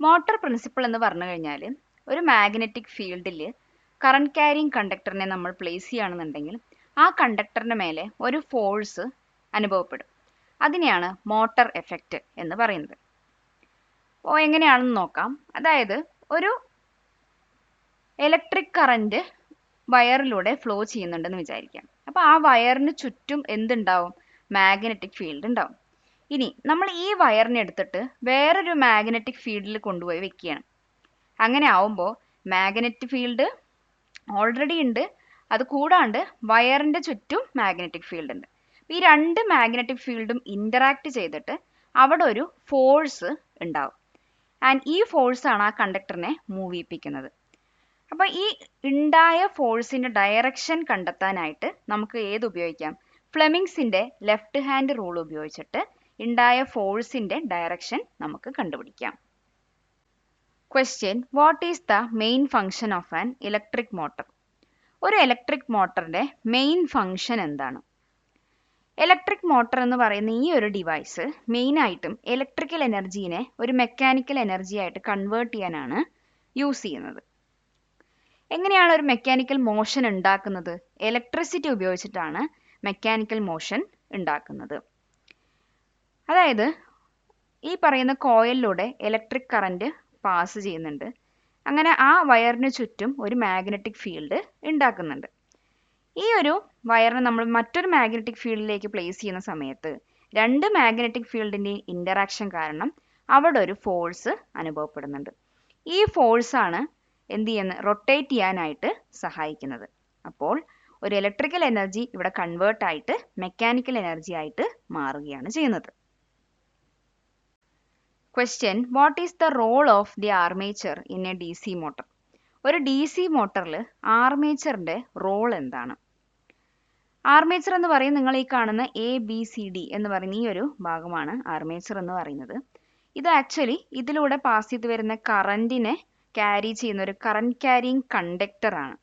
മോട്ടോർ പ്രിൻസിപ്പിൾ എന്ന് പറഞ്ഞു കഴിഞ്ഞാൽ ഒരു മാഗ്നറ്റിക് ഫീൽഡിൽ കറന്റ് ക്യാരിങ് കണ്ടക്ടറിനെ നമ്മൾ പ്ലേസ് ചെയ്യുകയാണെന്നുണ്ടെങ്കിൽ ആ കണ്ടക്ടറിന്റെ മേലെ ഒരു ഫോഴ്സ് അനുഭവപ്പെടും. അതിനെയാണ് മോട്ടോർ എഫക്റ്റ് എന്ന് പറയുന്നത്. അപ്പോൾ എങ്ങനെയാണെന്ന് നോക്കാം. അതായത് ഒരു ഇലക്ട്രിക് കറന്റ് വയറിലൂടെ ഫ്ലോ ചെയ്യുന്നുണ്ടെന്ന് വിചാരിക്കാം. അപ്പോൾ ആ വയറിന് ചുറ്റും എന്തുണ്ടാവും? മാഗ്നറ്റിക് ഫീൽഡ് ഉണ്ടാവും. ഇനി നമ്മൾ ഈ വയറിനെ എടുത്തിട്ട് വേറൊരു മാഗ്നറ്റിക് ഫീൽഡിൽ കൊണ്ടുപോയി വെക്കുകയാണ്. അങ്ങനെ ആവുമ്പോൾ മാഗ്നറ്റിക് ഫീൽഡ് ഓൾറെഡി ഉണ്ട്, അത് കൂടാണ്ട് വയറിന്റെ ചുറ്റും മാഗ്നറ്റിക് ഫീൽഡ് ഉണ്ട്. ഈ 2 മാഗ്നറ്റിക് ഫീൽഡും ഇന്ററാക്ട് ചെയ്തിട്ട് അവിടെ ഒരു ഫോഴ്സ് ഉണ്ടാവും. ആൻഡ് ഈ ഫോഴ്സാണ് ആ കണ്ടക്ടറിനെ മൂവ് ചെയ്യിപ്പിക്കുന്നത്. അപ്പോൾ ഈ ഉണ്ടായ ഫോഴ്സിന്റെ ഡയറക്ഷൻ കണ്ടെത്താനായിട്ട് നമുക്ക് ഏത് ഉപയോഗിക്കാം? ഫ്ലെമിങ്സിന്റെ ലെഫ്റ്റ് ഹാൻഡ് റൂൾ ഉപയോഗിച്ചിട്ട് ഉണ്ടായ ഫോഴ്സിന്റെ ഡയറക്ഷൻ നമുക്ക് കണ്ടുപിടിക്കാം. Question: What is the main function of an electric motor? ഒരു ഇലക്ട്രിക് മോട്ടറിന്റെ മെയിൻ ഫംഗ്ഷൻ എന്താണ്? ഇലക്ട്രിക് മോട്ടർ എന്ന് പറയുന്ന ഈ ഒരു ഡിവൈസ് മെയിൻ ആയിട്ടും ഇലക്ട്രിക്കൽ എനർജീനെ ഒരു മെക്കാനിക്കൽ എനർജി ആയിട്ട് കൺവേർട്ട് ചെയ്യാനാണ് യൂസ് ചെയ്യുന്നത്. എങ്ങനെയാണ് ഒരു മെക്കാനിക്കൽ മോഷൻ ഉണ്ടാക്കുന്നത്? ഇലക്ട്രിസിറ്റി ഉപയോഗിച്ചിട്ടാണ് മെക്കാനിക്കൽ മോഷൻ ഉണ്ടാക്കുന്നത്. അതായത് ഈ പറയുന്ന കോയിലിലൂടെ ഇലക്ട്രിക് കറന്റ് പാസ് ചെയ്യുന്നുണ്ട്. അങ്ങനെ ആ വയറിന് ചുറ്റും ഒരു മാഗ്നറ്റിക് ഫീൽഡ് ഉണ്ടാക്കുന്നുണ്ട്. ഈ ഒരു വയറിനെ നമ്മൾ മറ്റൊരു മാഗ്നറ്റിക് ഫീൽഡിലേക്ക് പ്ലേസ് ചെയ്യുന്ന സമയത്ത് 2 മാഗ്നറ്റിക് ഫീൽഡിന്റെ ഇന്ററാക്ഷൻ കാരണം അവിടെ ഒരു ഫോഴ്സ് അനുഭവപ്പെടുന്നുണ്ട്. ഈ ഫോഴ്സാണ് എന്ത് ചെയ്യുന്നത്? റൊട്ടേറ്റ് ചെയ്യാനായിട്ട് സഹായിക്കുന്നത്. അപ്പോൾ ഒരു ഇലക്ട്രിക്കൽ എനർജി ഇവിടെ കൺവേർട്ട് ആയിട്ട് മെക്കാനിക്കൽ എനർജി ആയിട്ട് മാറുകയാണ് ചെയ്യുന്നത്. Question: What is the role of the armature in a DC motor? ഒരു DC മോട്ടറിൽ ആർമേച്ചറിന്റെ റോൾ എന്താണ്? ആർമേച്ചർ എന്ന് പറയുന്നത് നിങ്ങൾ ഈ കാണുന്ന ABCD എന്ന് പറയുന്ന ഈ ഒരു ഭാഗമാണ് ആർമേച്ചർ എന്ന് പറയുന്നത്. ഇത് ആക്ച്വലി ഇതിലൂടെ പാസ് ചെയ്ത് വരുന്ന കറന്റിനെ ക്യാരി ചെയ്യുന്ന ഒരു കറന്റ് ക്യാരിങ് കണ്ടക്ടർ ആണ്.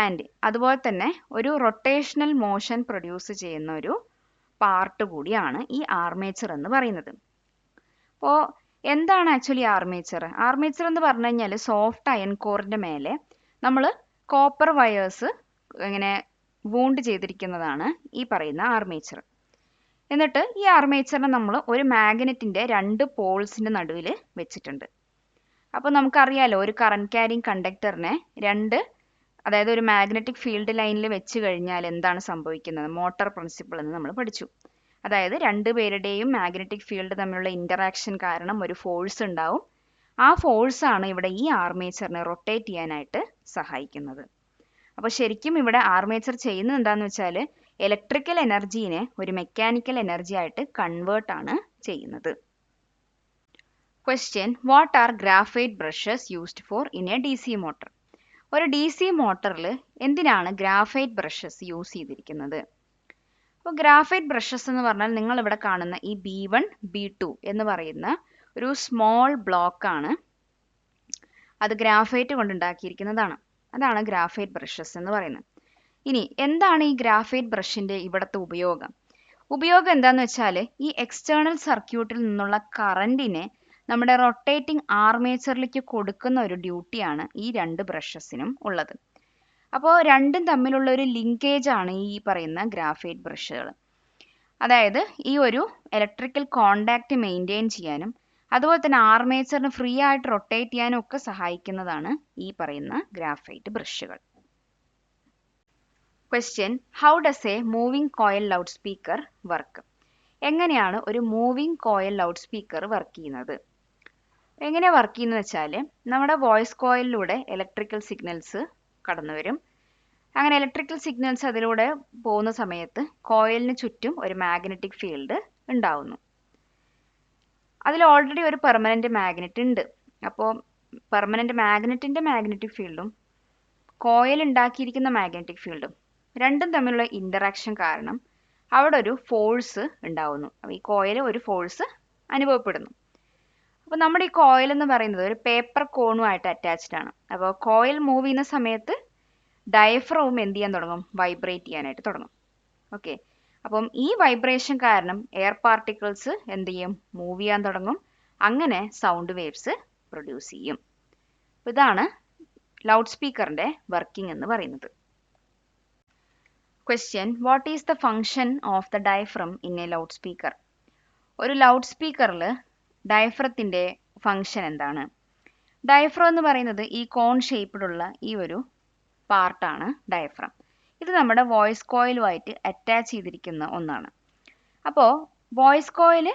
ആൻഡ് അതുപോലെ തന്നെ ഒരു റൊട്ടേഷണൽ മോഷൻ പ്രൊഡ്യൂസ് ചെയ്യുന്ന ഒരു പാർട്ട് കൂടിയാണ് ഈ ആർമേച്ചർ എന്ന് പറയുന്നത്. അപ്പോൾ എന്താണ് ആക്ച്വലി ആർമേച്ചർ? ആർമേച്ചർ എന്ന് പറഞ്ഞു കഴിഞ്ഞാൽ സോഫ്റ്റ് അയൺ കോറിന്റെ മേലെ നമ്മൾ കോപ്പർ വയേഴ്സ് ഇങ്ങനെ വൂണ്ട് ചെയ്തിരിക്കുന്നതാണ് ഈ പറയുന്ന ആർമേച്ചർ. എന്നിട്ട് ഈ ആർമേച്ചറിനെ നമ്മൾ ഒരു മാഗ്നറ്റിന്റെ രണ്ട് പോൾസിന്റെ നടുവിൽ വെച്ചിട്ടുണ്ട്. അപ്പോൾ നമുക്കറിയാലോ ഒരു കറന്റ് ക്യാരിങ് കണ്ടക്ടറിനെ അതായത് ഒരു മാഗ്നറ്റിക് ഫീൽഡ് ലൈനിൽ വെച്ച് കഴിഞ്ഞാൽ എന്താണ് സംഭവിക്കുന്നത്? മോട്ടോർ പ്രിൻസിപ്പിൾ എന്ന് നമ്മൾ പഠിച്ചു. അതായത് രണ്ടുപേരുടെയും മാഗ്നറ്റിക് ഫീൽഡ് തമ്മിലുള്ള ഇന്ററാക്ഷൻ കാരണം ഒരു ഫോഴ്സ് ഉണ്ടാവും. ആ ഫോഴ്സ് ആണ് ഇവിടെ ഈ ആർമേച്ചറിനെ റൊട്ടേറ്റ് ചെയ്യാനായിട്ട് സഹായിക്കുന്നത്. അപ്പോൾ ശരിക്കും ഇവിടെ ആർമേച്ചർ ചെയ്യുന്നത് എന്താന്ന് വെച്ചാൽ ഇലക്ട്രിക്കൽ എനർജീനെ ഒരു മെക്കാനിക്കൽ എനർജി ആയിട്ട് കൺവേർട്ട് ആണ് ചെയ്യുന്നത്. Question: What are graphite brushes used for in a DC motor? ഒരു DC മോട്ടറിൽ എന്തിനാണ് ഗ്രാഫൈറ്റ് ബ്രഷസ് യൂസ് ചെയ്തിരിക്കുന്നത്? അപ്പോൾ ഗ്രാഫൈറ്റ് ബ്രഷസ് എന്ന് പറഞ്ഞാൽ നിങ്ങൾ ഇവിടെ കാണുന്ന ഈ B1 B2 എന്ന് പറയുന്ന ഒരു സ്മോൾ ബ്ലോക്ക് ആണ്. അത് ഗ്രാഫൈറ്റ് കൊണ്ടുണ്ടാക്കിയിരിക്കുന്നതാണ്. അതാണ് ഗ്രാഫൈറ്റ് ബ്രഷസ് എന്ന് പറയുന്നത്. ഇനി എന്താണ് ഈ ഗ്രാഫൈറ്റ് ബ്രഷിന്റെ ഇവിടുത്തെ ഉപയോഗം? ഉപയോഗം എന്താന്ന് വെച്ചാൽ ഈ എക്സ്റ്റേണൽ സർക്യൂട്ടിൽ നിന്നുള്ള കറന്റിനെ നമ്മുടെ റൊട്ടേറ്റിംഗ് ആർമേച്ചറിലേക്ക് കൊടുക്കുന്ന ഒരു ഡ്യൂട്ടിയാണ് ഈ രണ്ട് ബ്രഷസിനും ഉള്ളത്. അപ്പോൾ രണ്ടും തമ്മിലുള്ള ഒരു ലിങ്കേജ് ആണ് ഈ പറയുന്ന ഗ്രാഫൈറ്റ് ബ്രഷുകൾ. അതായത് ഈ ഒരു ഇലക്ട്രിക്കൽ കോണ്ടാക്ട് മെയിൻറ്റെയിൻ ചെയ്യാനും അതുപോലെ തന്നെ ആർമേച്ചറിന് ഫ്രീ ആയിട്ട് റൊട്ടേറ്റ് ചെയ്യാനും ഒക്കെ സഹായിക്കുന്നതാണ് ഈ പറയുന്ന graphite ബ്രഷുകൾ. Question: How does a moving coil loudspeaker work? എങ്ങനെയാണ് ഒരു moving coil loud speaker work ചെയ്യുന്നത്? എങ്ങനെ വർക്ക് ചെയ്യുന്നത് വെച്ചാൽ നമ്മുടെ വോയിസ് കോയിലിലൂടെ ഇലക്ട്രിക്കൽ സിഗ്നൽസ് കടന്നു വരും. അങ്ങനെ ഇലക്ട്രിക്കൽ സിഗ്നൽസ് അതിലൂടെ പോകുന്ന സമയത്ത് കോയിലിന് ചുറ്റും ഒരു മാഗ്നറ്റിക് ഫീൽഡ് ഉണ്ടാവുന്നു. അതിൽ ഓൾറെഡി ഒരു പെർമനന്റ് മാഗ്നറ്റ് ഉണ്ട്. അപ്പോൾ പെർമനന്റ് മാഗ്നറ്റിന്റെ മാഗ്നറ്റിക് ഫീൽഡും കോയിൽ ഉണ്ടാക്കിയിരിക്കുന്ന മാഗ്നറ്റിക് ഫീൽഡും രണ്ടും തമ്മിലുള്ള ഇന്ററാക്ഷൻ കാരണം അവിടെ ഒരു ഫോഴ്സ് ഉണ്ടാവുന്നു. അപ്പോൾ ഈ കോയിൽ ഒരു ഫോഴ്സ് അനുഭവപ്പെടുന്നു. അപ്പോൾ നമ്മുടെ ഈ കോയിൽ എന്ന് പറയുന്നത് ഒരു പേപ്പർ കോണുമായിട്ട് അറ്റാച്ച്ഡ് ആണ്. അപ്പോൾ കോയിൽ മൂവ് ചെയ്യുന്ന സമയത്ത് ഡയഫ്രവും എന്ത് ചെയ്യാൻ തുടങ്ങും? വൈബ്രേറ്റ് ചെയ്യാനായിട്ട് തുടങ്ങും. ഓക്കെ, അപ്പം ഈ വൈബ്രേഷൻ കാരണം എയർ പാർട്ടിക്കിൾസ് എന്ത് ചെയ്യും? മൂവ് ചെയ്യാൻ തുടങ്ങും. അങ്ങനെ സൗണ്ട് വേവ്സ് പ്രൊഡ്യൂസ് ചെയ്യും. ഇതാണ് ലൗഡ് സ്പീക്കറിന്റെ വർക്കിംഗ് എന്ന് പറയുന്നത്. Question: What is the function of the diaphragm in a loudspeaker? ഒരു ലൗഡ് സ്പീക്കറിൽ ഡയഫ്രത്തിന്റെ ഫംഗ്ഷൻ എന്താണ്? ഡയഫ്രം എന്ന് പറയുന്നത് ഈ കോൺ ഷേപ്പിലുള്ള ഈ ഒരു പാർട്ടാണ് ഡയഫ്രം. ഇത് നമ്മുടെ വോയിസ് കോയിലുമായിട്ട് അറ്റാച്ച് ചെയ്തിരിക്കുന്ന ഒന്നാണ്. അപ്പോൾ വോയിസ് കോയിൽ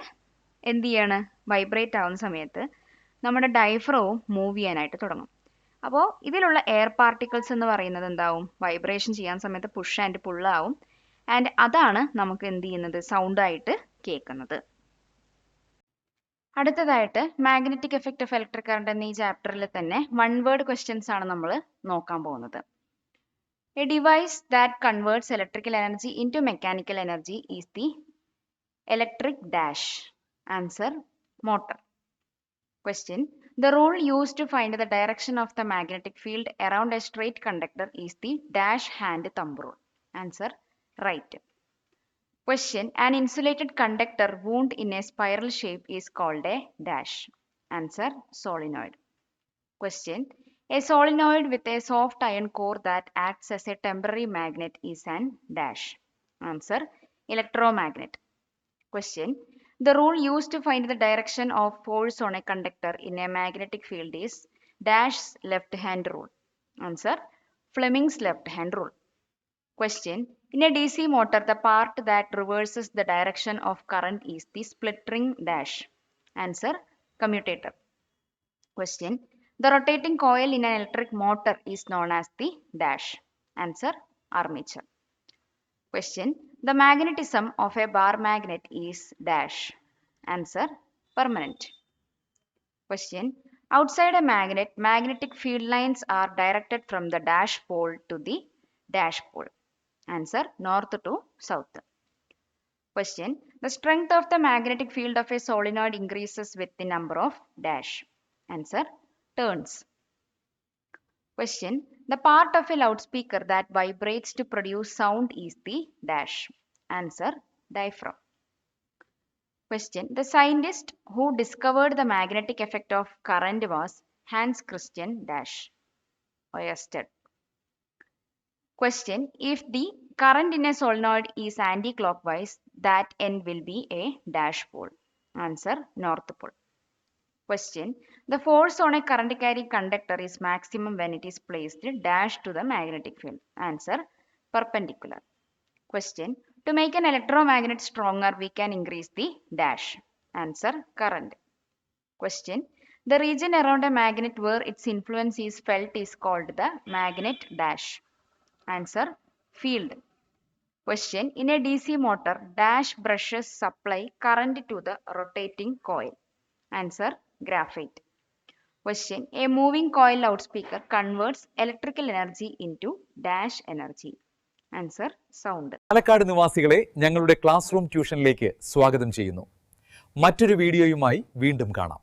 എന്ത് ചെയ്യാണ്? വൈബ്രേറ്റ് ആവുന്ന സമയത്ത് നമ്മുടെ ഡയഫ്രവും മൂവ് ചെയ്യാനായിട്ട് തുടങ്ങും. അപ്പോൾ ഇതിലുള്ള എയർ പാർട്ടിക്കിൾസ് എന്ന് പറയുന്നത് എന്താവും? വൈബ്രേഷൻ ചെയ്യാൻ സമയത്ത് പുഷ് ആൻഡ് പുൾ ആവും. ആൻഡ് അതാണ് നമുക്ക് എന്ത് ചെയ്യുന്നത്? സൗണ്ട് ആയിട്ട് കേൾക്കുന്നത്. അടുത്തതായിട്ട് magnetic effect of electric current എന്ന ഈ ചാപ്റ്ററിൽ തന്നെ വൺ വേർഡ് ക്വസ്റ്റ്യൻസ് ആണ് നമ്മൾ നോക്കാൻ പോകുന്നത്. A device that converts electrical energy into mechanical energy is the electric dash. Answer: motor. Question: The rule used to find the direction of the magnetic field around a straight conductor is the dash hand thumb rule. Answer: right. Question: An insulated conductor wound in a spiral shape is called a dash. Answer: solenoid. Question: A solenoid with a soft iron core that acts as a temporary magnet is an dash. Answer: electromagnet. Question: The rule used to find the direction of force on a conductor in a magnetic field is Dash's left hand rule. Answer: Fleming's left hand rule. Question: In a DC motor, the part that reverses the direction of current is the split ring dash. Answer: Commutator. Question: The rotating coil in an electric motor is known as the dash. Answer: Armature. Question: The magnetism of a bar magnet is dash. Answer: permanent. Question. Outside a magnet, magnetic field lines are directed from the dash pole to the dash pole. Answer. North to south. Question. The strength of the magnetic field of a solenoid increases with the number of dash. Answer. Turns. Question. The part of a loudspeaker that vibrates to produce sound is the dash. Answer. Diaphragm. Question. The scientist who discovered the magnetic effect of current was Hans Christian Dash. Oersted. Question. If the current in a solenoid is anti-clockwise, that end will be a dash pole. Answer. North pole. Question. The force on a current carrying conductor is maximum when it is placed dash to the magnetic field. Answer. Perpendicular. Question. To make an electromagnet stronger, we can increase the dash. Answer. Current. Question. The region around a magnet where its influence is felt is called the magnet dash. Answer. Field. Question. In a DC motor, dash brushes supply current to the rotating coil. Answer. Graphite. Question. A moving coil loudspeaker converts electrical energy into dash energy. Answer. Sound. Palakkad നിവാസികളെ ഞങ്ങളുടെ class room ട്യൂഷനിലേക്ക് സ്വാഗതം ചെയ്യുന്നു. മറ്റൊരു വീഡിയോയുമായി വീണ്ടും കാണാം.